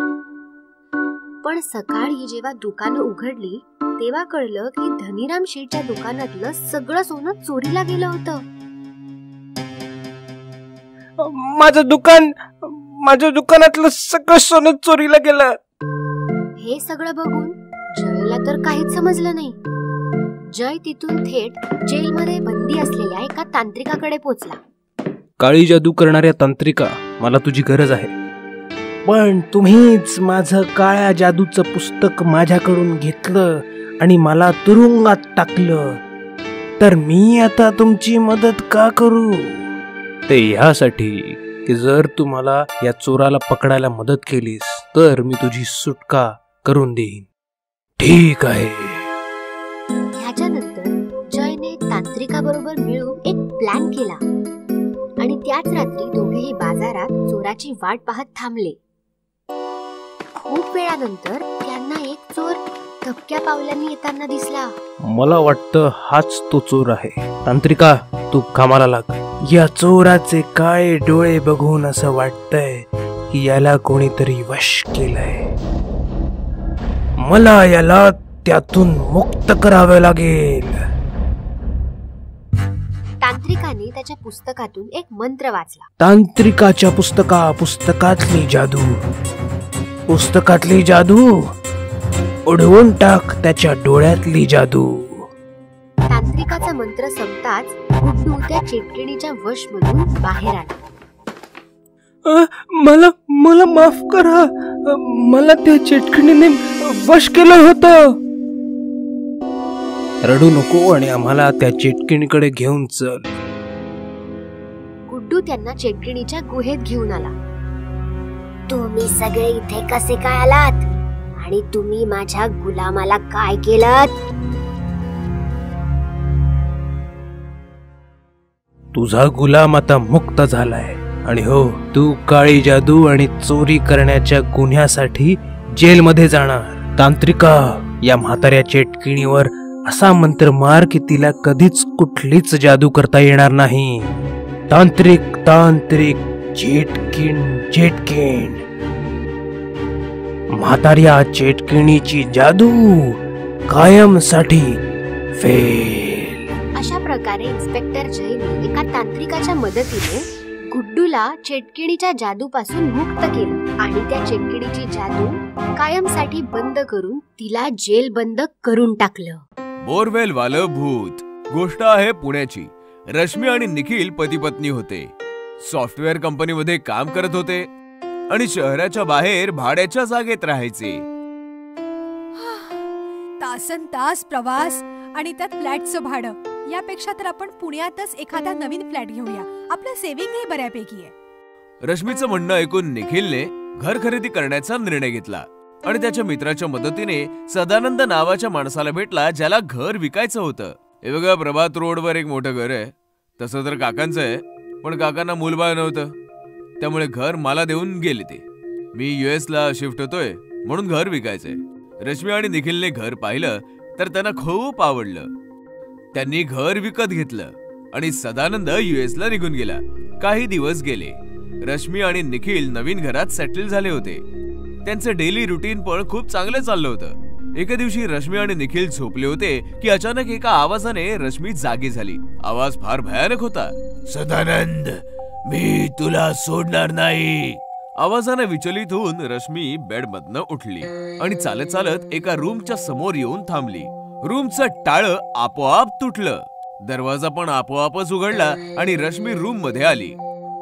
पण सकाळी जेव्हा दुकानं उघडली तेव्हा कळलं की धनीराम शेठच्या दुकानातलं सगळं सोनं चोरीला गेलं होतं. माझ्या दुकानातलं सगळं सोनं चोरीला गेलं. हे सगळं बघून जयला तर काहीच समजलं नाही. जय तिथून थेट जेलमध्ये बंदी असलेल्या एका तांत्रिकाकडे पोहोचला. काळी जादू करणाऱ्या तांत्रिका, मला तुझी गरज आहे. पण तुम्हीच माझं काळ्या जादूचं पुस्तक माझ्याकडून घेतलं आणि मला तुरुंगात टाकलं, तर मी आता तुमची मदत का करू? ते ह्यासाठी की जर तू मला या चोराला पकडायला मदत केलीस तर मी तुझी सुटका करून देईन. ठीक आहे. ह्याच्यानंतर जयने तांत्रिकाबरोबर मिळून एक प्लॅन केला आणि त्याच रात्री दोघेही बाजारात चोराची वाट पाहत थांबले. खूप वेळानंतर त्यांना एक चोर धपक्या पावलांनी येताना दिसला. मला वाटतं हाच तो चोर आहे. तांत्रिका, तू कामाला लाग. या चोराचे काळे डोळे बघून असं वाटतंय की याला कोणीतरी वश केलंय. मला याला त्यातून मुक्त करावे लागेल. तांत्रिकाने त्याच्या पुस्तकातून एक मंत्र वाचला. तांत्रिकाच्या पुस्तकातली जादू उडवून टाक त्याच्या डोळ्यातली जादू. तांत्रिकाचा मंत्र संपताच गुड्डू त्या चेटकिणीच्या वश मधून बाहेर आला. मला माफ करा. मला त्या चेटकिणीने वश केलं होतं. रडू नको आणि आम्हाला त्या चेटकिणीकडे घेऊन चल. गुड्डू त्यांना चेटकिणीच्या गुहेत घेऊन आला. तुम्ही सगळे इथे कसे काय आलात आणि तुम्ही माझ्या गुलामाला काय केलं? तुझा गुलाम आता मुक्त झालाय आणि हो, तू काळी जादू आणि चोरी करण्याच्या गुन्ह्यासाठी जेलमध्ये जाणार. तांत्रिका, या म्हाताऱ्या चेटकिणीवर असा मंत्र मार की तिला कधीच कुठलीच जादू करता येणार नाही. तांत्रिक चेटकिण. म्हाताऱ्या चेटकिणीची जादू कायमसाठी फेल. अशा प्रकारे इन्स्पेक्टर जयने एका तांत्रिकाच्या मदतीने गुड्डूला चेटकिणीच्या जादूपासून मुक्त केलं आणि त्या चेटकिणीची जादू कायमसाठी बंद करून तिला जेल बंद करून टाकलं. बोरवेल वालं भूत. गोष्ट आहे पुण्याची. रश्मी आणि निखिल पती पत्नी होते. सॉफ्टवेअर कंपनीमध्ये काम करत होते आणि शहराच्या बाहेर भाड्याच्या जागेत राहायचे. तासनतास प्रवास आणि त्यात फ्लॅटचं भाडं. यापेक्षा तर आपण पुण्यातच एखादा नवीन फ्लॅट घेऊया. आपलं सेव्हिंगही बऱ्यापैकी आहे. रश्मीचं म्हणणं ऐकून निखिलने घर खरेदी करण्याचा निर्णय घेतला आणि त्याच्या मित्राच्या मदतीने सदानंद नावाच्या माणसाला भेटला ज्याला घर विकायचं होतं. हे बघा, प्रभात रोडवर एक मोठं घर आहे. तसं तर काकांचं आहे, पण काकांना मूलबाळ नव्हतं, त्यामुळे घर मला देऊन गेले ते. मी US ला शिफ्ट होतोय म्हणून घर विकायचंय. रश्मी आणि निखिलने घर पाहिलं तर त्यांना खूप आवडलं. त्यांनी घर विकत घेतलं आणि सदानंद US ला निघून गेला. काही दिवस गेले. रश्मी आणि निखिल नवीन घरात सेटल झाले होते. त्यांचं डेली रुटीन पण खूप चांगलं चाललं होतं. एके दिवशी रश्मी आणि निखिल झोपले होते की अचानक एका आवाजाने रश्मी जागी झाली. आवाज फार भयानक होता. सदानंद, मी तुला सोडणार नाही. आवाजाने विचलित होऊन रश्मी बेडमधनं उठली आणि चालत चालत एका रूमच्या समोर येऊन थांबली. रूमचं टाळं आपोआप तुटलं. दरवाजा पण आपोआपच उघडला आणि रश्मी रूम मध्ये आली.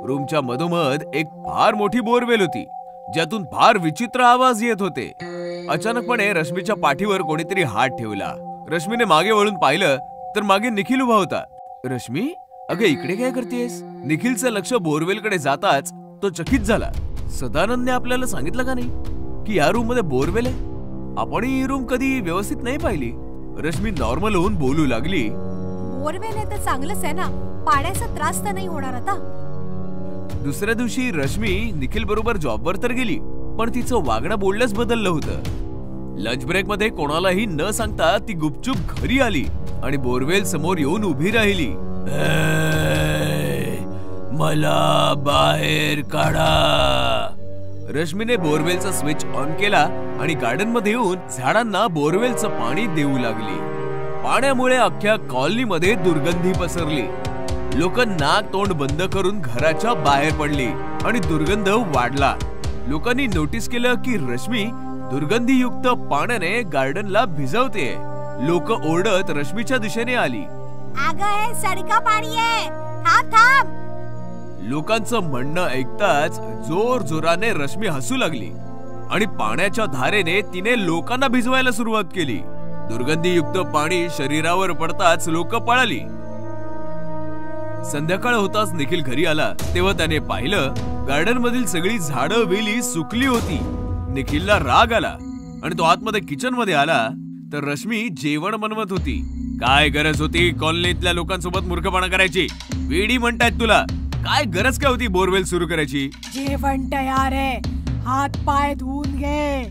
रूमच्या मधोमध एक फार मोठी बोरवेल होती ज्यातून फार विचित्र आवाज येत होते. अचानकपणे रश्मीच्या पाठीवर कोणीतरी हात ठेवला. रश्मीने मागे वळून पाहिलं तर मागे निखिल उभा होता. रश्मी, अगं इकडे काय करतेस? निखिलचं लक्ष बोरवेलकडे जाताच तो चकित झाला. सदानंदने आपल्याला सांगितलं का नाही की या रूम मध्ये बोरवेल आहे? आपण ही रूम कधी व्यवस्थित नाही पाहिली. रश्मी नॉर्मल होऊन बोलू लागली. बोरवेल आहे तर चांगलंच आहे ना, पाण्याचा त्रास तर नाही होणार आता. दुसऱ्या दिवशी रश्मी निखिल बरोबर जॉबवर तर गेली, पण तिचं वागणं बोलणंच बदललं होतं. लंच ब्रेक मध्ये कोणालाही न सांगता ती गुपचूप घरी आली आणि बोरवेल समोर येऊन उभी राहिली. मला बाहेर काढा. रश्मीने बोरवेलचा स्विच ऑन केला आणि गार्डन मध्ये येऊन झाडांना बोरवेलचं पाणी देऊ लागली. पाण्यामुळे अख्ख्या कॉलनीमध्ये दुर्गंधी पसरली. लोक नाक तोंड बंद करून घराच्या बाहेर पडली आणि दुर्गंध वाढला. लोकांनी नोटीस केलं की रश्मी दुर्गंधीयुक्त पाण्याने गार्डनला भिजवते. लोक ओरडत रश्मीच्या दिशेने आली. अगं हे सडका पाणी आहे, थांब थांब. लोकांचं म्हणणं ऐकताच जोर जोराने रश्मी हसू लागली आणि पाण्याच्या धारेने तिने लोकांना भिजवायला सुरुवात केली. दुर्गंधीयुक्त पाणी शरीरावर पडताच लोक पळाली. संध्याकाळ होताच निखिल घरी आला तेव्हा त्याने पाहिलं गार्डन मधील सगळी झाडं वेली सुकली होती. निखिलला राग आला आणि तो आतमध्ये किचन मध्ये आला तर रश्मी जेवण बनवत होती. काय गरज होती कॉलनीतल्या लोकांसोबत मूर्खपणा करायची? वेडी म्हणतायत तुला. काय गरज काय होती बोरवेल सुरू करायची? जेवण तयार आहे, हात पाय धुवून घे.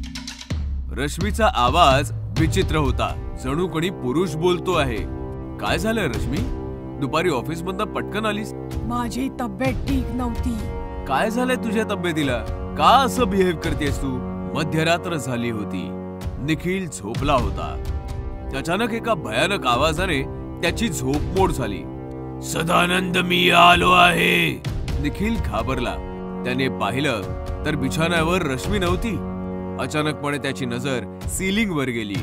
रश्मीचा आवाज विचित्र होता, जणू कोणी पुरुष बोलतो आहे. काय झालं रश्मी? दुपारी ऑफिस मधनं पटकन आलीस? माझी तब्येत ठीक नव्हती. काय झालंय तुझ्या तब्येतीला? का असं बिहेव करतेस तू? मध्यरात्र झाली होती. निखिल झोपला होता. अचानक एका भयानक आवाजाने त्याची झोप मोड झाली. सदानंद मी आलो आहे. निखिल घाबरला. त्याने पाहिलं तर बिछाण्यावर रश्मी नव्हती. अचानकपणे त्याची नजर सीलिंग वर गेली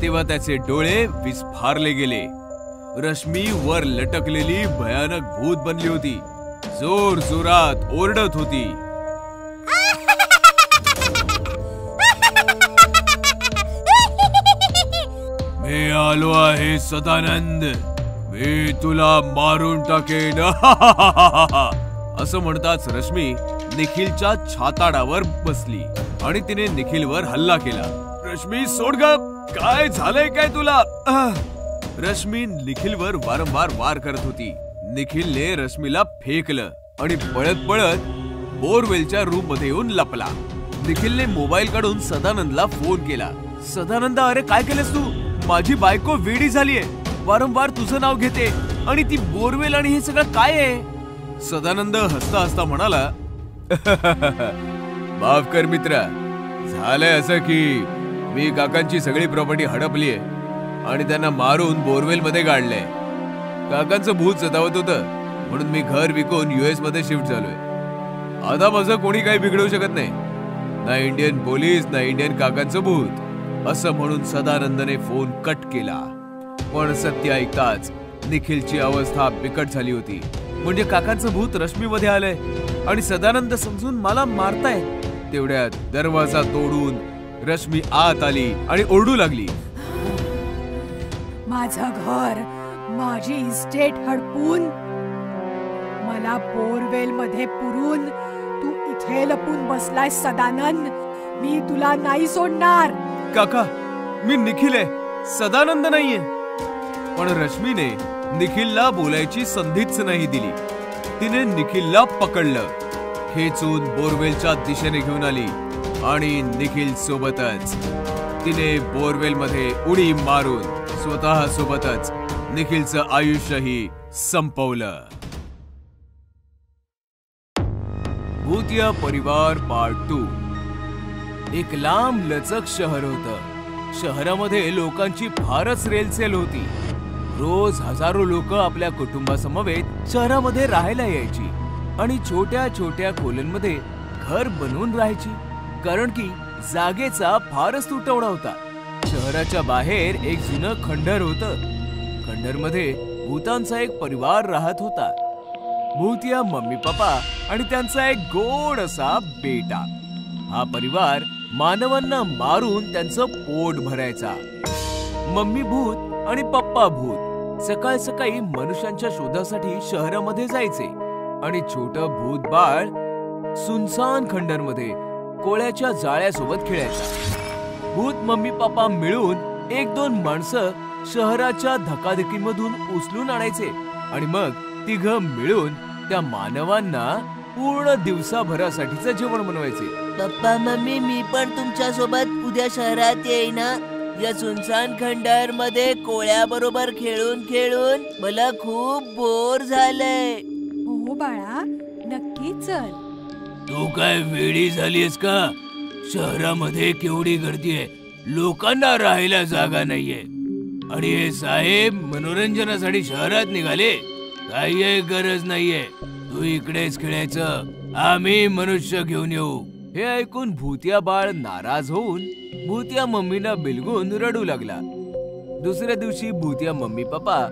तेव्हा त्याचे डोळे विस्फारले गेले. रश्मी वर लटकलेली भयानक भूत बनली होती. जोर जोरात ओरडत होती. मी आलो आहे सदानंद, मी तुला मारून टाकेन. असं म्हणताच रश्मी निखिलच्या छाताडावर बसली आणि तिने निखिलवर हल्ला केला. रश्मी सोड ग, काय झालंय काय तुला? रश्मी निखिलवर वारंवार वार करत होती. निखिलने रश्मीला फेकलं आणि पळत पळत बोरवेलच्या रूम मध्ये येऊन लपला. निखिलने मोबाईल काढून सदानंदला फोन केला. सदानंद, अरे काय केलंस तू? माझी बायको वेडी झालीये, वारंवार तुझं नाव घेते आणि ती बोरवेल आणि हे सगळं काय आहे? सदानंद हसता हसता म्हणाला, माफ कर मित्रा, झालंय असं की मी काकांची सगळी प्रॉपर्टी हडपलीये आणि त्यांना मारून बोरवेल मध्ये गाडलंय. काकांचं भूत सतावत होतं म्हणून मी घर विकून US मध्ये शिफ्ट झालोय. आता माझं कोणी काही बिघडवू शकत नाही, ना इंडियन पोलीस ना इंडियन काकांचं भूत. असं म्हणून सदानंदने फोन कट केला. पण सत्य ऐकताच निखिलची अवस्था बिकट झाली होती. म्हणजे काकांचं भूत रश्मी मध्ये आलंय आणि सदानंद समजून मला मारताय. तेवढ्यात दरवाजा तोडून रश्मी आत आली आणि ओरडू लागली, माझं घर, माझी इस्टेट हडपून, मला बोरवेल मध्ये पुरून तू इथे लपून बसलाय सदानंद. मी तुला नाही सोडणार. काका, मी निखिल आहे, सदानंद नाहीये. पण रश्मीने निखिलला बोलायची संधीच नाही दिली. तिने निखिलला पकडलं, खेचून बोरवेलच्या दिशेने घेऊन आली आणि निखिल सोबतच तिने बोरवेल मध्ये उडी मारून स्वतः सोबतच निखिलचं आयुष्यही संपवलं. भूतिया परिवार पार्ट 2. एक लांब लचक शहर होतं. शहरामध्ये लोकांची फारच रेलचेल होती. रोज हजारो लोक आपल्या कुटुंबासमवेत शहरामध्ये राहायला यायची आणि छोट्या छोट्या खोल्यांमध्ये घर बनवून राहायची, कारण की जागेचा फारच तुटवडा होता. शहराच्या बाहेर एक जुनं खंडर होतं. खंडरमध्ये भूतांचा एक परिवार राहत होता. भूतिया मम्मी पप्पा आणि त्यांचा एक गोड असा बेटा. हा परिवार मानवांना मारून त्यांचं पोट भरायचा. मम्मी भूत आणि पप्पा भूत सकाळ सकाळी मनुष्यांच्या शोधासाठी शहरामध्ये जायचे आणि छोटं भूत बाळ सुनसान खंडरमध्ये कोळ्याच्या जाळ्यासोबत खेळायचा. भूत मम्मी पप्पा मिळून 1-2 माणसं शहराच्या धकाधकीमधून उचलून आणायचे आणि मग तिघं मिळून त्या मानवांना पूर्ण दिवसाभरासाठीचं जेवण बनवायचे. पप्पा मम्मी, मी पण तुमच्या सोबत उद्या शहरात येईना. या सुनसान खंडर मध्ये कोळ्या बरोबर खेळून खेळून मला खूप बोर झालंय. हो बाळा, नक्की चल. तू काय वेडी झालीस का? शहरामध्ये केवढी गर्दी आहे, लोकांना राहायला जागा नाहीये आणि हे साहेब मनोरंजनासाठी शहरात निघाले. काही गरज नाहीये, तू इकडेच खेळायचं, आम्ही मनुष्य घेऊन येऊ. हे ऐकून भूतिया बाळ नाराज होऊन भूतिया मम्मीना बिलगून रडू लागला. दुसऱ्या दिवशी भूतिया मम्मी पप्पा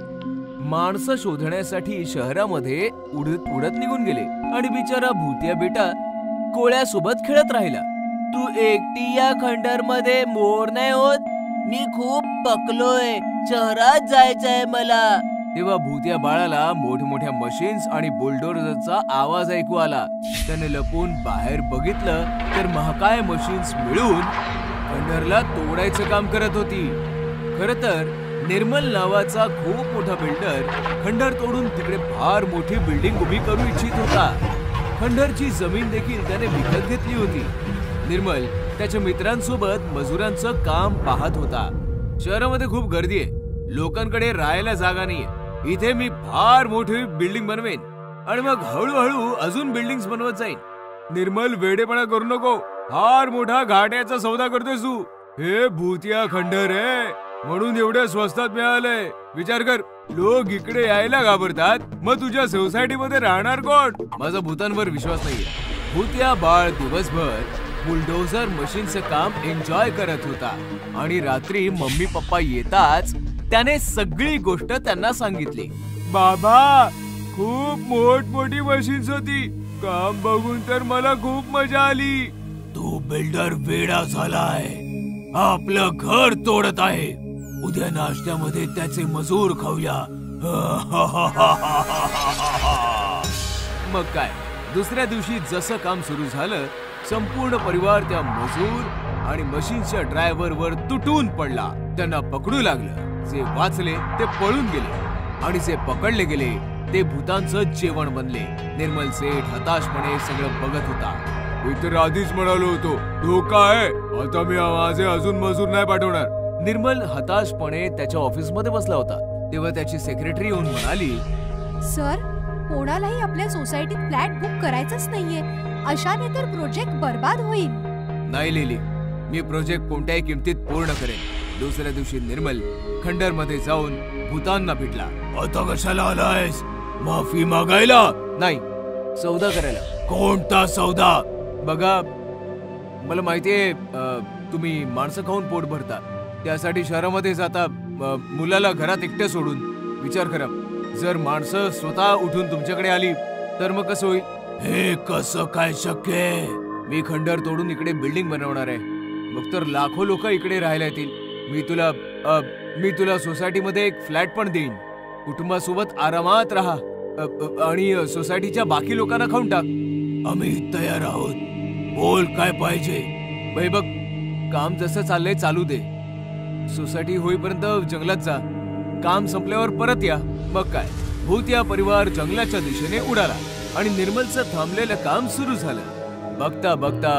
माणसं शोधण्यासाठी शहरामध्ये उडत उडत निघून गेले आणि बिचारा भूतिया बेटा कोळ्यासोबत खेळत राहिला. तू एकटी या खंडर मध्ये मोर नाही होत? मी खूप पकलोय, शहरात जायचंय मला. तेव्हा भूतिया बाळाला मोठमोठ्या मशीन्स आणि बुलडोझरचा आवाज ऐकू आला. त्याने लपून बाहेर बघितलं तर महाकाय मशीन्स मिळून खंडरला तोडायचं काम करत होती. खरं तर निर्मल नावाचा खूप मोठा बिल्डर खंडर तोडून तिकडे फार मोठी बिल्डिंग उभी करू इच्छित होता. खंडरची जमीन देखील त्याने विकत घेतली होती. निर्मल त्याच्या मित्रांसोबत मजुरांचं काम पाहत होता. शहरामध्ये खूप गर्दी आहे, लोकांकडे राहायला जागा नाहीये. इथे मी फार मोठी बिल्डिंग बनवेन आणि मग हळूहळू अजून बिल्डिंग्स बनवत जाईन. निर्मल वेडेपणा करू नको, फार मोठा घाट्याचा सौदा करतोस तू. हे भूतिया खंडर आहे म्हणून एवढ्या स्वस्तात मिळालंय. विचार कर, लोक इकडे यायला घाबरतात, मग तुझ्या सोसायटीमध्ये राहणार कोण? माझा भूतांवर विश्वास नाहीये. भूतिया बाळ दिवसभर बुलडोझर मशीनचं काम एन्जॉय करत होता आणि रात्री मम्मी पप्पा येताच त्याने सगळी गोष्ट त्यांना सांगितली. बाबा, खूप मोठमोठी मशीन्स होती, काम बघून तर मला खूप मजा आली. तू बिल्डर वेडा झालाय, आपलं घर तोडत आहे. उद्या नाश्त्यामध्ये त्याचे मजूर खाऊया. मग काय, दुसऱ्या दिवशी जसं काम सुरू झालं, संपूर्ण परिवार त्या मजूर आणि मशीनच्या ड्रायव्हर वर तुटून पडला. त्यांना पकडू लागलं. जे वाचले ते पळून गेले आणि जे पकडले गेले ते भूतांचं जेवण बनले. निर्मल सेठ हताशपणे सगळं बघत होता. मी तर आधीच म्हणालो होतो, धोका आहे, आता मी माझे अजून मजूर नाही पाठवणार. निर्मल हताशपणे त्याच्या ऑफिस मध्ये बसला होता. तेव्हा त्याची सेक्रेटरी येऊन म्हणाली, सर, कोणालाही आपल्या सोसायटीत फ्लॅट बुक करायचंच नाहीये, अशाने तर प्रोजेक्ट बर्बाद होईल. नाही लिली, मी प्रोजेक्ट कोणत्याही किमतीत पूर्ण करेन. दुसऱ्या दिवशी निर्मल खंडर मध्ये जाऊन भूतांना भेटला. आता कशाला आलायस? माफी मागायला? नाही, सौदा करायला. कोणता सौदा? बघा, मला माहितीये तुम्ही माणसं खाऊन पोट भरता, त्यासाठी शहरामध्ये जाता, मुलाला घरात एकटं सोडून. विचार करा, जर माणसं स्वतः उठून तुमच्याकडे आली तर मग कसं होईल? हे कसं काय शक्य आहे? मी खंडर तोडून इकडे बिल्डिंग बनवणार आहे, मग तर लाखो लोक इकडे राहायला येतील. मी तुला सोसायटीमध्ये एक फ्लॅट पण देईन. कुटुंबासोबत आरामात राहा आणि सोसायटीच्या बाकी लोकांना खाऊन टाक. आम्ही तयार आहोत. बोल, काय पाहिजे? बाई बघ, काम जसं चाललंय चालू दे. सोसायटी होईपर्यंत जंगलात जा, काम संपल्यावर परत या. मग काय, भूतिया परिवार जंगलाच्या दिशेने उडाला आणि निर्मलचं थांबलेलं काम सुरू झालं. बघता बघता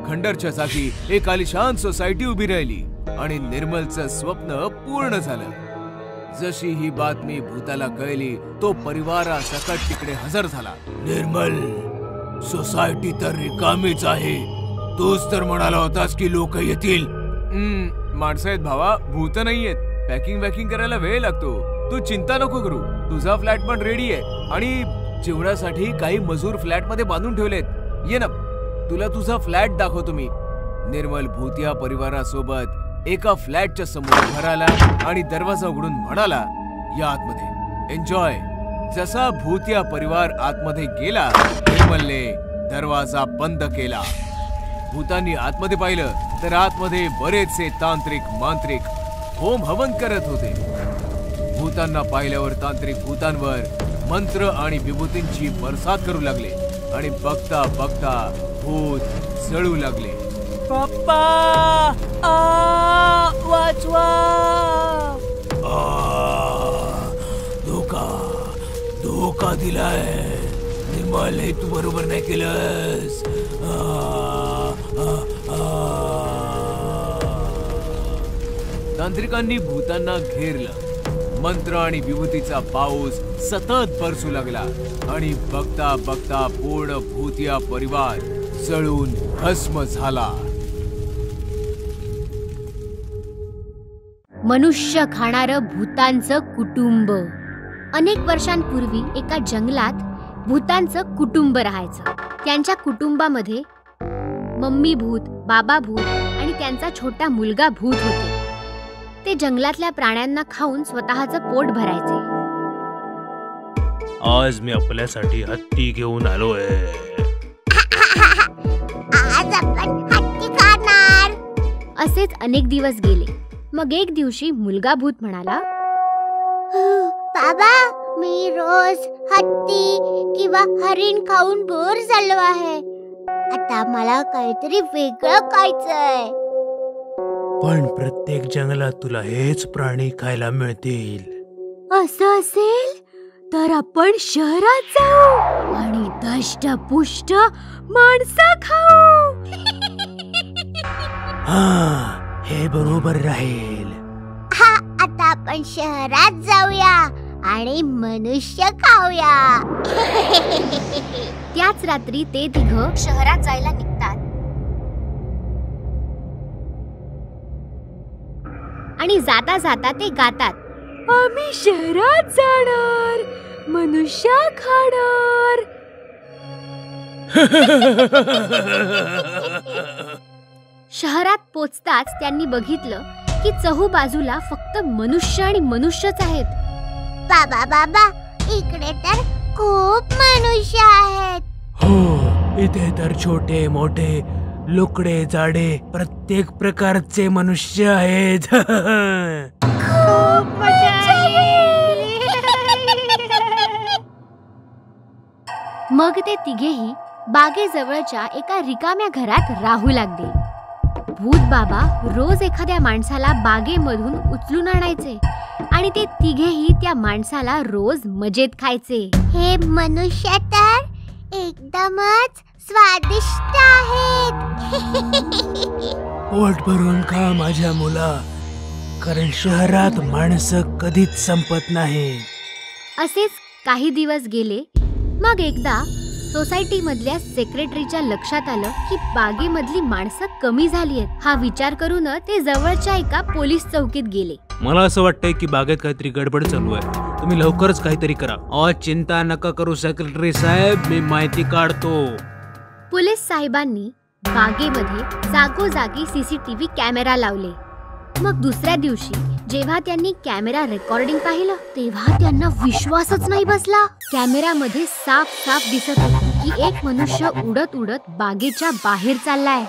खंडरच्या जागी एक आलिशान सोसायटी उभी राहिली आणि निर्मलचं स्वप्न पूर्ण झालं. जशी ही बातमी भूताला कळली, तो परिवारासकट तिकडे हजर झाला. निर्मल, सोसायटी तर रिकामीच आहे, तूच तर म्हणाला होतास की लोक येतील. माणसं आहेत भावा, भूत नाहीयेत. पॅकिंग करायला वेळ लागतो, तू चिंता नको करू. तुझा फ्लॅट पण रेडी आहे आणि जेवणासाठी काही मजूर फ्लॅट मध्ये बांधून ठेवलेत. ये ना, तुला तुझा फ्लॅट दाखवतो मी. निर्मल भूतिया परिवारासोबत एका फ्लॅटच्या समोर उभा राहिला आणि दरवाजा उघडून म्हणाला, या आतमध्ये, एन्जॉय. जसा भूतिया परिवार आतमध्ये गेला, निर्मलने दरवाजा बंद केला. भूतांनी आतमध्ये पाहिलं तर आतमध्ये बरेचसे तांत्रिक मांत्रिक होम हवन करत होते. भूतांना पाहिल्यावर तांत्रिक भूतांवर मंत्र आणि विभूतींची बरसात करू लागले आणि बघता बघता भूत जळू लागले. पप्पा, वाचवा! धोका दिलाय निर्मल, हे तू बरोबर नाही केलंस. तांत्रिकांनी भूतांना घेरलं. मंत्र आणि विभूतीचा पाऊस सतत बरसू लागला आणि बघता बघता पूर्ण भूतिया परिवार जळून भस्म झाला. मनुष्य खाणारं भूतांचं कुटुंब. अनेक वर्षांपूर्वी एका जंगलात भूतांचं कुटुंब राहायचं. त्यांच्या कुटुंबामध्ये मम्मी भूत, बाबा भूत आणि त्यांचा छोटा मुलगा भूत होते. ते जंगलातल्या प्राण्यांना खाऊन स्वतःचं पोट भरायचे. आज मी आपल्यासाठी हत्ती घेऊन आलोय. आज आपण हत्ती खाणार. असेच अनेक दिवस गेले. मग एक दिवशी मुलगा भूत म्हणाला, बाबा, मी रोज हत्ती किंवा हरिण खाऊन बोर झालो आहे. आता मला काहीतरी वेगळं खायचंय. पण प्रत्येक जंगलात तुला हेच प्राणी खायला मिळतील. असं असेल तर आपण शहरात जाऊ आणि दष्टपुष्ट माणसं खाऊ. हा, हे बरोबर राहील. हा, आता आपण शहरात जाऊया आणि मनुष्य खाऊया. त्याच रात्री ते तिघं शहरात जायला निघतात आणि जाता जाता ते गातात, आम्ही शहरात जाणार, मनुष्य खाणार. शहरात पोचताच त्यांनी बघितलं की चहूबाजूला फक्त मनुष्य आणि मनुष्यच आहेत. बाबा बाबा, इकडे तर खूप मनुष्य आहेत. हो, इथे तर छोटे मोठे लुकडे जाडे प्रत्येक प्रकारचे मनुष्य आहेत. खूप मजा येईल. मग ते तिघेही बागेजवळच्या एका रिकाम्या घरात राहू लागले. भूत बाबा रोज एखाद्या माणसाला बागेमधून उचलून आणायचे आणि ते तिघेही त्या माणसाला रोज मजेत खायचे. हे मनुष्य तर एकदमच स्वादिष्ट आहेत. पोट भरून खा माझ्या मुला, कारण शहरात माणसं कधीच संपत नाही. असेच काही दिवस गेले. मग एकदा सोसायटी मधल्या सेक्रेटरीच्या लक्षात आलं की बागेमधली माणसं कमी झाली आहेत. हा विचार करून ते जवळच्या एका पोलीस चौकीत गेले. मला असं वाटतंय की बागेत काहीतरी गडबड चालू आहे. तुम्ही लवकरच काहीतरी करा. चिंता नका करू सेक्रेटरी साहेब, मी माहिती काढतो. पोलीस साहेबांनी बागेमध्ये जागोजागी सीसीटीव्ही कॅमेरा लावले. मग दुसऱ्या दिवशी जेव्हा त्यांनी कॅमेरा रेकॉर्डिंग पाहिलं तेव्हा त्यांना विश्वासच नाही बसला. कॅमेरामध्ये साफ साफ दिसत होतं की एक मनुष्य उडत उडत बागेच्या बाहेर चाललाय.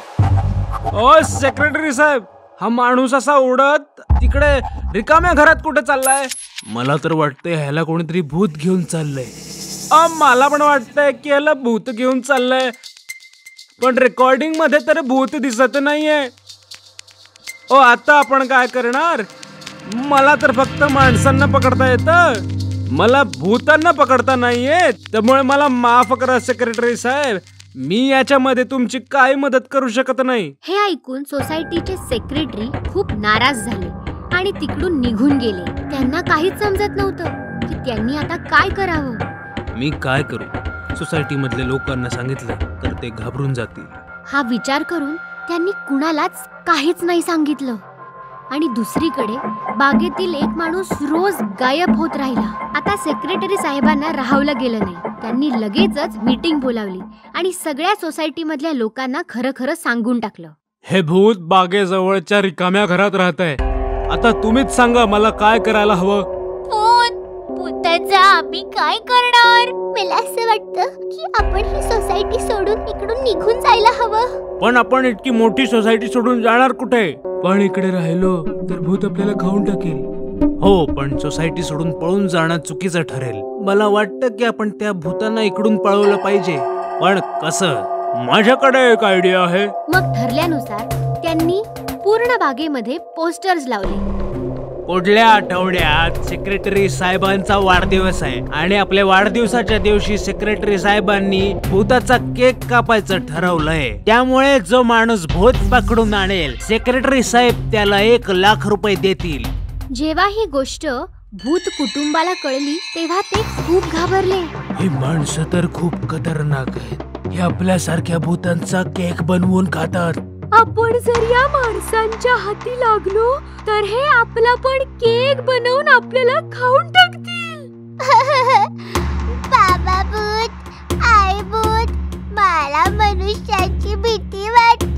ओ सेक्रेटरी साहेब, हा माणूस असा उडत तिकडे रिकाम्या घरात कुठे चाललाय? मला तर वाटतंय ह्याला कोणीतरी भूत घेऊन चाललंय. मला पण वाटतंय की ह्याला भूत घेऊन चाललंय, पण रेकॉर्डिंग मध्ये तर भूत दिसत नाहीये. आता आपण काय करणार? मला तर फक्त माणसांना पकडता येतं, मला भूतांना पकडता नाहीये. त्यामुळे मला माफ करा सेक्रेटरी साहेब, मी याच्यामध्ये तुमची काही मदत करू शकत नाही. हे ऐकून सोसायटीचे सेक्रेटरी खूप नाराज झाले आणि तिकडून निघून गेले. त्यांना काहीच समजत नव्हतं की त्यांनी आता काय करावं. मी काय करू? सोसायटी मधल्या लोकांना सांगितलं तर ते घाबरून जातील. हा विचार करून त्यांनी कुणालाच काहीच नाही सांगितलं. आणि दुसरीकडे बागेतील एक माणूस रोज गायब होत राहिला. आता सेक्रेटरी साहेबांना राहावलं गेलं नाही. त्यांनी लगेचच मीटिंग बोलावली आणि सगळ्या सोसायटी मधल्या लोकांना खरं खरं सांगून टाकलं. हे भूत बागेजवळच्या रिकाम्या घरात राहत आहे. आता तुम्हीच सांगा मला काय करायला हवं. भूताचा आम्ही काय करणार? मला असं वाटतं की आपण ही सोसायटी सोडून इकडून निघून जायला हवं. पण आपण इतकी मोठी सोसायटी सोडून जाणार कुठे? पण इकडे राहिलो तर भूत आपल्याला खाऊन टाकेल. हो, पण सोसायटी सोडून पळून जाणं चुकीचं ठरेल. मला वाटतं की आपण त्या भूतांना इकडून पळवलं पाहिजे. पण कसं? माझ्याकडे एक आयडिया आहे. मग ठरल्यानुसार त्यांनी पूर्ण बागेमध्ये पोस्टर्स लावले. पुढल्या आठवड्यात सेक्रेटरी साहेबांचा वाढदिवस आहे आणि आपल्या वाढदिवसाच्या दिवशी सेक्रेटरी साहेबांनी भूताचा केक कापायचं ठरवलंय. त्यामुळे जो माणूस भूत पकडून आणेल सेक्रेटरी साहेब त्याला 1 लाख रुपये देतील. जेव्हा ही गोष्ट भूत कुटुंबाला कळली तेव्हा ते खूप घाबरले. ही माणसं तर खूप खतरनाक आहेत. हे आपल्यासारख्या भूतांचा केक बनवून खातात. आपण जर या माणसांच्या हाती लागलो तर हे आपला पण केक बनवून आपल्याला खाऊन टाकतील. बाबा भूत, आई भूत, मला मनुष्याची भीती वाटते.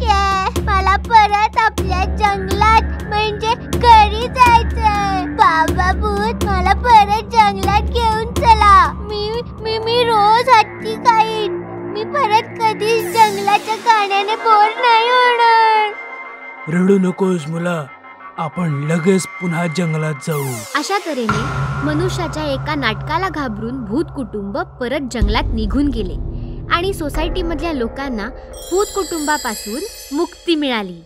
मला परत आपल्या जंगलात म्हणजे घरी जायचंय. बाबा भूत, मला परत जंगलात घेऊन चला. मी रोज हत्ती खाईन. मी परत कधीच जंगलाच्या गाण्याने बोर नाही होणार. रडू नकोस मुला, आपण लगेच पुन्हा जंगलात जाऊ. अशा तऱ्हेने मनुष्याच्या एका नाटकाला घाबरून भूत कुटुंब परत जंगलात निघून गेले आणि सोसायटीमधल्या लोकांना भूत कुटुंबापासून मुक्ती मिळाली.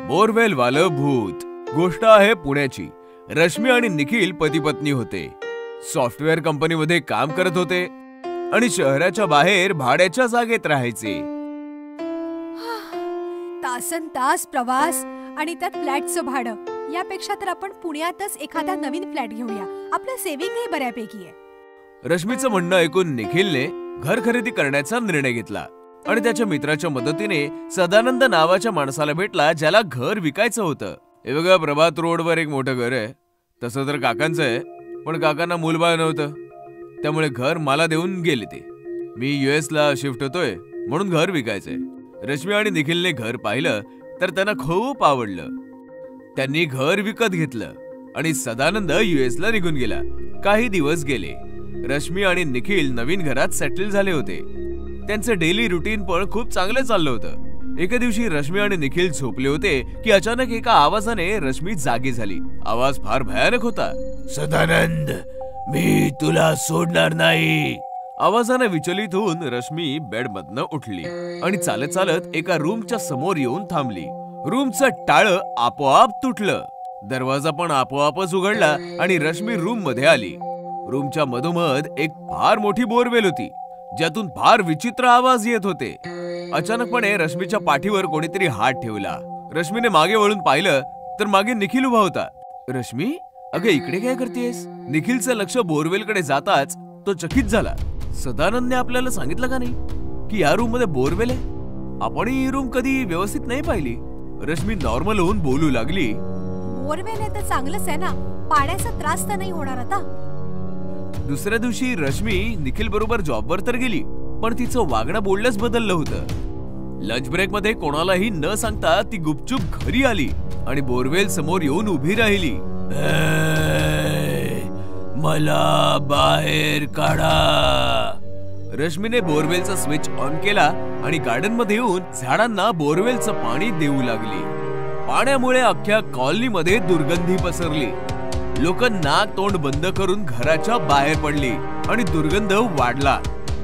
बोरवेल वालं भूत. गोष्ट आहे पुण्याची. रश्मी आणि निखिल पती पत्नी होते. सॉफ्टवेअर कंपनीमध्ये काम करत होते आणि शहराच्या बाहेर भाड्याच्या जागेत राहायचे. तासन तास प्रवास आणि त्यात फ्लॅटचं भाडं. यापेक्षा तर आपण पुण्यातच एखादा नवीन फ्लॅट घेऊया. आपलं सेव्हिंगही बऱ्यापैकी आहे. रश्मीचं म्हणणं ऐकून निखिलने घर खरेदी करण्याचा निर्णय घेतला आणि त्याच्या मित्राच्या मदतीने सदानंद नावाच्या माणसाला भेटला ज्याला घर विकायचं होतं. हे बघा, प्रभात रोडवर एक मोठं घर आहे. तसं तर काकांचं आहे, पण काकांना मूलबाळ नव्हतं, त्यामुळे घर मला देऊन गेले ते. मी US ला शिफ्ट होतोय म्हणून घर विकायचंय. रश्मी आणि निखिलने घर पाहिलं तर त्यांना खूप आवडलं. त्यांनी घर विकत घेतलं आणि सदानंद US ला निघून गेला. काही दिवस गेले. रश्मी आणि निखिल नवीन घरात सेटल झाले होते. त्यांचं डेली रुटीन पण खूप चांगलं चाललं होतं. एके दिवशी रश्मी आणि निखिल झोपले होते की अचानक एका आवाजाने रश्मी जागी झाली. आवाज फार भयानक होता. सदानंद, मी तुला सोडणार नाही. आवाजाने विचलित होऊन रश्मी बेडमधनं उठली आणि चालत चालत एका रूमच्या समोर येऊन थांबली. रूमचं टाळं आपोआप तुटलं. दरवाजा पण आपोआपच उघडला आणि रश्मी रूम मध्ये आली. रूमच्या मधोमध एक फार मोठी बोरवेल होती ज्यातून फार विचित्र आवाज येत होते. अचानकपणे रश्मीच्या पाठीवर कोणीतरी हात ठेवला. रश्मीने मागे वळून पाहिलं तर मागे निखिल उभा होता. रश्मी, अगं इकडे काय करतेस? निखिलचं लक्ष बोरवेलकडे जाताच तो चकित झाला. सदानंदने आपल्याला सांगितलं का नाही की या रूम मध्ये बोरवेल आहे? आपण ही रूम कधी व्यवस्थित नाही पाहिली. रश्मी नॉर्मल होऊन बोलू लागली. बोरवेल आहे तर चांगलंच आहे ना, पाण्याचा त्रास तर नाही होणार आता. दुसऱ्या दिवशी रश्मी निखिल बरोबर जॉबवर तर गेली, पण तिचं वागणं बोलणंच बदललं होतं. लंच ब्रेक मध्ये कोणालाही न सांगता ती गुपचूप घरी आली आणि बोरवेल समोर येऊन उभी राहिली. मला बाहेर काढा. रश्मीने बोरवेलचा स्विच ऑन केला आणि गार्डन मध्ये येऊन झाडांना बोरवेलचं पाणी देऊ लागली. पाण्यामुळे अख्ख्या कॉलनीमध्ये दुर्गंधी पसरली. लोक नाक तोंड बंद करून घराच्या बाहेर पडली आणि दुर्गंध वाढला.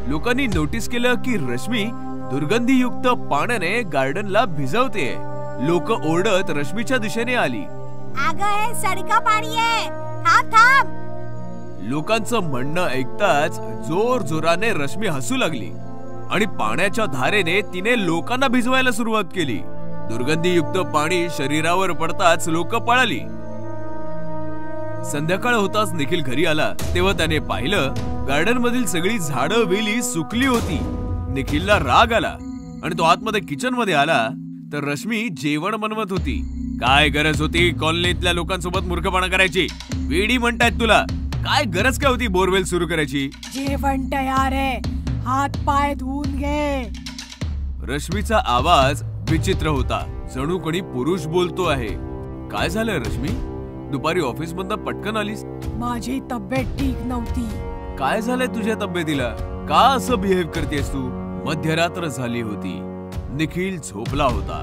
लोकांनी नोटीस केलं की रश्मी दुर्गंधीयुक्त पाण्याने गार्डनला भिजवते. लोक ओरडत रश्मीच्या दिशेने आली. अगं, हे सडका पाणी आहे, थांब थांब. लोकांचं म्हणणं ऐकताच जोर जोराने रश्मी हसू लागली आणि पाण्याच्या धारेने तिने लोकांना भिजवायला सुरुवात केली. दुर्गंधीयुक्त पाणी शरीरावर पडताच लोक पळाली. संध्याकाळ होताच निखिल घरी आला तेव्हा त्याने पाहिलं गार्डन मधील सगळी झाडं वेली सुकली होती. निखिलला राग आला आणि तो आतमध्ये किचन मध्ये आला तर रश्मी जेवण बनवत होती. काय गरज होती कॉलनीतल्या लोकांसोबत मूर्खपणा करायची? वेडी म्हणतायत तुला. काय गरज काय होती बोरवेल सुरू करायची? जेवण तयार आहे, हात पाय धुवून घे. रश्मीचा आवाज विचित्र होता, जणू कोणी पुरुष बोलतो आहे. काय झालं रश्मी? दुपारी ऑफिस मधनं पटकन आलीस? माझी तब्येत ठीक नव्हती. काय झालंय तुझ्या तब्येतीला? का असं बिहेव करतेस तू? मध्यरात्र झाली होती. निखिल झोपला होता.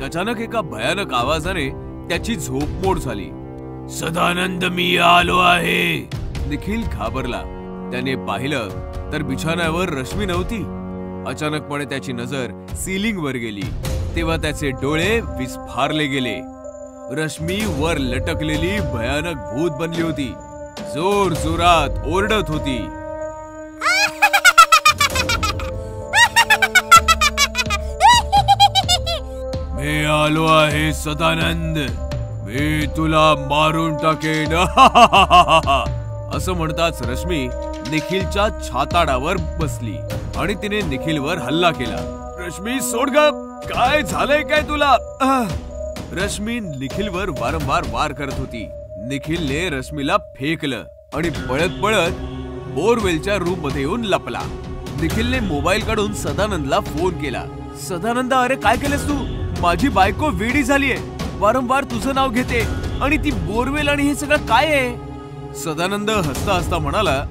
अचानक एका भयानक आवाजाने त्याची झोप मोड झाली. सदानंद, मी आलो आहे. निखिल घाबरला. त्याने पाहिलं तर बिछाण्यावर रश्मी नव्हती. अचानकपणे त्याची नजर सीलिंग वर गेली तेव्हा त्याचे डोळे विस्फारले गेले. रश्मी वर लटकलेली भयानक भूत बनली होती. जोर जोरात ओरडत होती. मी आलो आहे सदानंद, मी तुला मारून टाकेन. असं म्हणताच रश्मी निखिलच्या छाताडावर बसली आणि तिने निखिलवर हल्ला केला. रश्मी सोड ग, काय झालंय काय तुला? रश्मी निखिलवर वारंवार वार करत होती. निखिलने रश्मीला फेकलं आणि पळत पळत बोरवेलच्या रूम मध्ये येऊन लपला. निखिलने मोबाईल काढून सदानंदला फोन केला. सदानंद, अरे काय केलंस तू? माझी बायको वेडी झालीये, वारंवार तुझं नाव घेते आणि ती बोरवेल आणि हे सगळं काय आहे? सदानंद हसता हसता म्हणाला,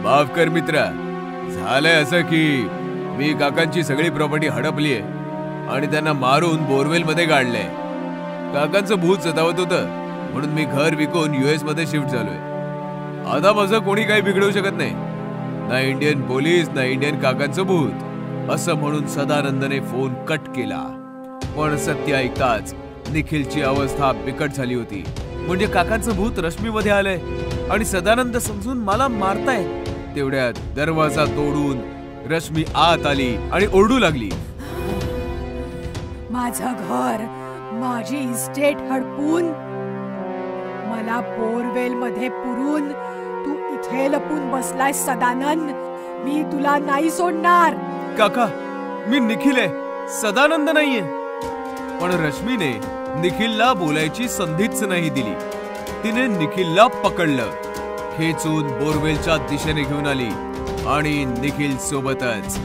माफ कर मित्रा, झालंय असं की मी काकांची सगळी प्रॉपर्टी हडपलीये आणि त्यांना मारून बोरवेल मध्ये गाडलंय. काकांचं भूत सतावत होतं म्हणून मी घर विकून US मध्ये शिफ्ट झालोय. आता माझं कोणी काही बिघडवू शकत नाही, ना इंडियन पोलीस ना इंडियन काकांचं भूत. असं म्हणून सदानंदने फोन कट केला. पण सत्य ऐकताच निखिलची अवस्था बिकट झाली होती. म्हणजे काकांचं भूत रश्मी मध्ये आलंय आणि सदानंद समजून मला मारताय. तेवढ्यात दरवाजा तोडून रश्मी आत आली आणि ओरडू लागली, माझं घर, माझी इस्टेट हडपून, मला बोरवेल मध्ये पुरून तू इथे लपून बसलाय सदानंद. मी तुला नाही सोडणार. काका, मी निखिल आहे, सदानंद नाहीये. पण रश्मीने निखिलला बोलायची संधीच नाही दिली. तिने निखिलला पकडलं, खेचून बोरवेलच्या दिशेने घेऊन आली आणि निखिल सोबतच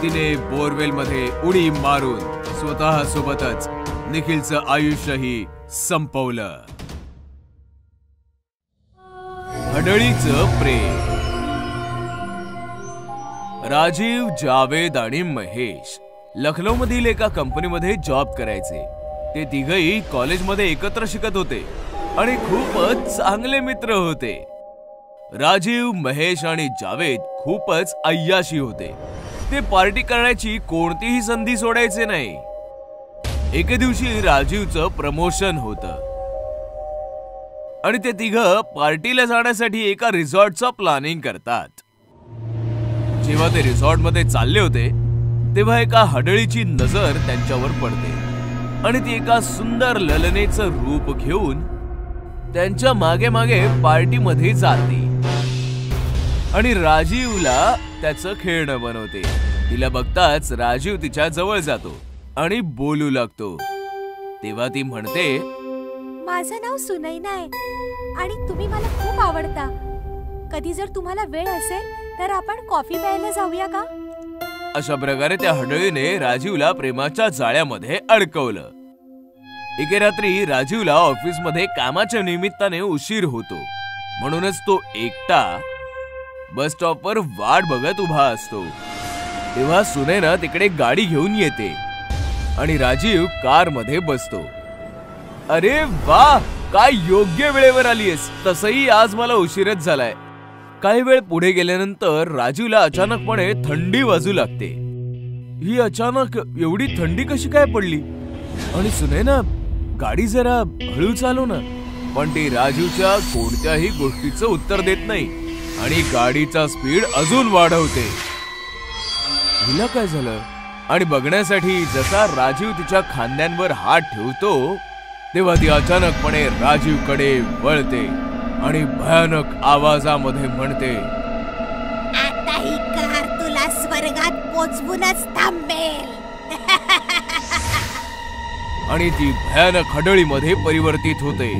तिने बोरवेल मध्ये उडी मारून स्वतः सोबतच निखिलचं आयुष्यही संपवलं. हडळीचं प्रेम. राजीव, जावेद आणि महेश लखनौ मधील एका कंपनीमध्ये जॉब करायचे. ते तिघही कॉलेजमध्ये एकत्र शिकत होते आणि खूपच चांगले मित्र होते. राजीव, महेश आणि जावेद खूपच अय्याशी होते. ते पार्टी करण्याची कोणतीही संधी सोडायचे नाही. एके दिवशी राजीवचं प्रमोशन होतं आणि ते तिघं पार्टीला जाण्यासाठी एका रिसॉर्टचं प्लॅनिंग करतात. जेव्हा ते रिसॉर्ट मध्ये चालले होते तेव्हा एका हडळीची नजर त्यांच्यावर पडते आणि ती एका सुंदर ललनेचं रूप घेऊन त्यांच्या मागे मागे पार्टी मध्ये जाते आणि राजीवला त्याचं खेळणं बनवते. तिला बघताच राजीव तिच्या जवळ जातो आणि बोलू लागतो. तेव्हा ती म्हणते, माझं नाव सुनैना आहे आणि तुम्ही मला खूप आवडता. कधी जर तुम्हाला वेळ असेल तर आपण कॉफी प्यायला जाऊया का? अशा प्रकारे त्या हडळीने राजीवला प्रेमाच्या जाळ्यामध्ये अडकवलं. एके रात्री राजीवला ऑफिस मध्ये कामाच्या निमित्ताने उशीर होतो, म्हणूनच तो एकटा बस स्टॉपवर वाट बघत उभा असतो. तेव्हा सुनैना तिकडे गाडी घेऊन येते आणि राजीव कार मध्ये बसतो. अरे वा, काय योग्य वेळेवर आलीयस. तसही आज मला उशीरच झालाय. काही वेळ पुढे गेल्यानंतर राजीवला अचानकपणे थंडी वाजू लागते. ही अचानक एवढी थंडी कशी काय पडली? आणि सुनैना, गाडी जरा हळू चालव ना. पण ती राजीवच्या कोणत्याही गोष्टीचं उत्तर देत नाही आणि गाडीचा स्पीड अजून वाढवते. हिला काय झालं? आणि बघण्यासाठी जसा राजीव तिच्या खांद्यांवर हात ठेवतो तेव्हा ती अचानकपणे राजीवकडे वळते आणि भयानक आवाजामध्ये म्हणते, आता ही कार तुला स्वर्गात पोचवूनच थांबेल. आणि ती भयानक हडळीमध्ये परिवर्तित होते.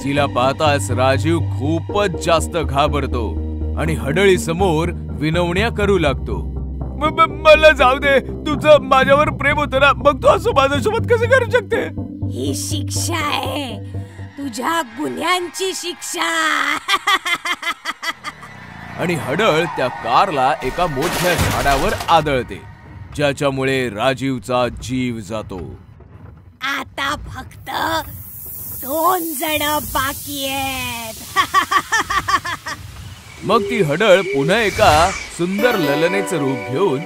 तिला पाहताच राजीव खूपच जास्त घाबरतो आणि हडळी समोर विनवण्या करू लागतो. मला जाऊ दे, तुझं माझ्यावर प्रेम होतं ना, मग तू असं माझ्यासोबत कसं करू शकते? ही शिक्षा आहे, तुझ्या गुन्ह्यांची शिक्षा. आणि हडळ त्या कारला एका मोठ्या झाडावर आदळते, ज्याच्यामुळे राजीवचा जीव जातो. आता फक्त 2 जण बाकी आहेत. मग ती हडळ पुन्हा एका सुंदर ललनेचं रूप घेऊन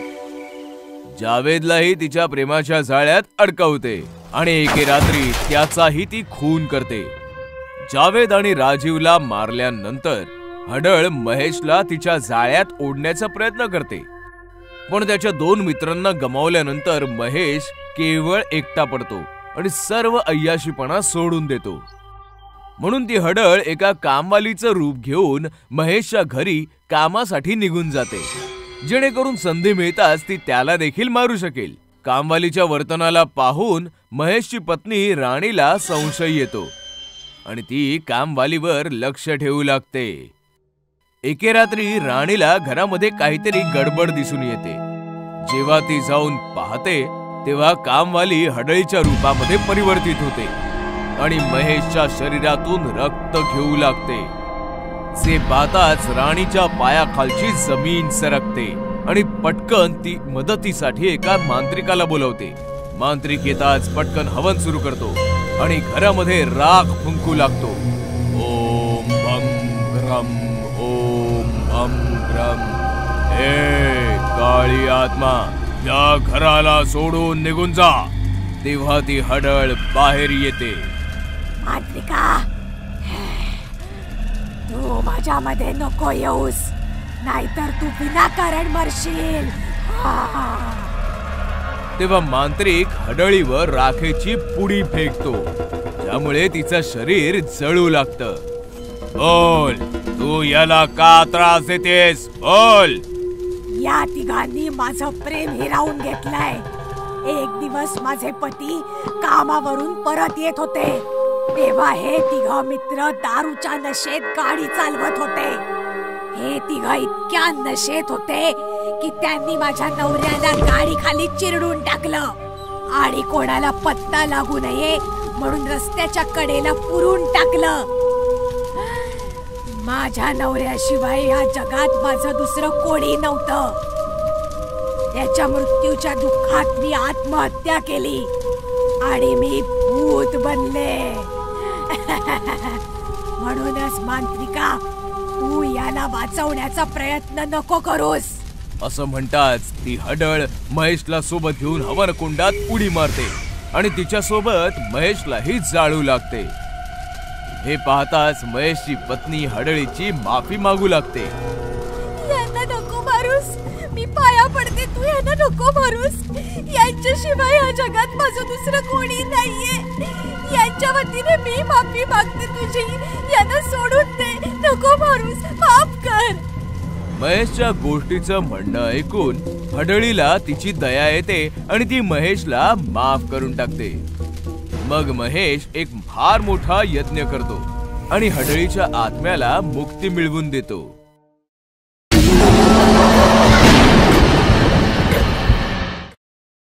जावेदलाही तिच्या प्रेमाच्या जाळ्यात अडकवते आणि एके रात्री त्याचाही ती खून करते. जावेद आणि राजीवला मारल्यानंतर हडळ महेशला तिच्या जाळ्यात ओढण्याचा प्रयत्न करते. पण त्याच्या 2 मित्रांना गमावल्यानंतर महेश केवळ एकटा पडतो आणि सर्व अय्याशीपणा सोडून देतो. म्हणून ती हडळ एका कामवालीचं रूप घेऊन महेशच्या घरी कामासाठी निघून जाते, जेणेकरून संधी मिळताच ती त्याला देखील मारू शकेल. कामवालीच्या वर्तनाला पाहून महेशची पत्नी राणीला संशय येतो आणि ती कामवालीवर लक्ष ठेवू लागते. एके रात्री राणीला घरामध्ये काहीतरी गडबड दिसून येते. जेव्हा ती जाऊन पाहते तेव्हा कामवाली हडळीच्या रूपामध्ये परिवर्तित होते आणि महेशच्या शरीरातून रक्त घेऊ लागते. जे पाहताच राणीच्या पायाखालची जमीन सरकते आणि पटकन ती मदतीसाठी एका मांत्रिकाला बोलवते. मांत्रिक येताच पटकन हवन सुरू करतो आणि घरामध्ये राख फुंकू लागतो. ओम भं ग्रम ओम भं ग्रम. हे काळी आत्मा, या घराला सोडून निघून जा. तेव्हा ती हडळ बाहेर येते. मांत्रिका, तू माझ्यामध्ये नको येऊस, नाहीतर तू विनाकारण मरशील. तेव्हा मांत्रिक हडळीवर राखेची पुडी फेकतो, त्यामुळे तिचं शरीर जळू लागतं. बोल, तू याला का त्रास देतेस? बोल. या तिघांनी माझं प्रेम हिरावून घेतलंय. एक दिवस माझे पती कामावरून परत येत होते, तेव्हा हे तिघ मित्र दारूच्या नशेत गाडी चालवत होते. हे तिघ इतक्या नशेत होते की त्यांनी माझ्या नवऱ्याला गाडी खाली चिरडून टाकलं आणि कोणाला पत्ता लागू नये म्हणून रस्त्याच्या कडेला पुरून टाकलं. माझ्या नवऱ्याशिवाय या जगात माझं दुसरं कोणी नव्हतं. त्याच्या मृत्यूच्या दुःखात मी आत्महत्या केली आणि मी भूत बनले. म्हणूनच मांत्रिका, तू याला वाचवण्याचा प्रयत्न नको करूस. असं म्हणताच ती हडळ महेशला सोबत घेऊन हवन कुंडात उडी मारते आणि तिच्या सोबत महेशलाही जाळू लागते. हे पाहताच महेशची पत्नी हडळीची माफी मागू लागते. यांना नको मारूस, मी पाया पडते, तू यांना नको मारूस. यांच्याशिवाय या जगात माझं दुसरं कोणी नाहीये. यांच्या वतीने मी माफी मागते तुझी. यांना सोडून दे, नको मारूस, माफ कर. महेशच्या गोष्टीचं म्हणणं ऐकून हडळीला तिची दया येते आणि ती महेशला माफ करून टाकते. मग महेश एक फार मोठा यज्ञ करतो आणि हडळीच्या आत्म्याला मुक्ती मिळवून देतो.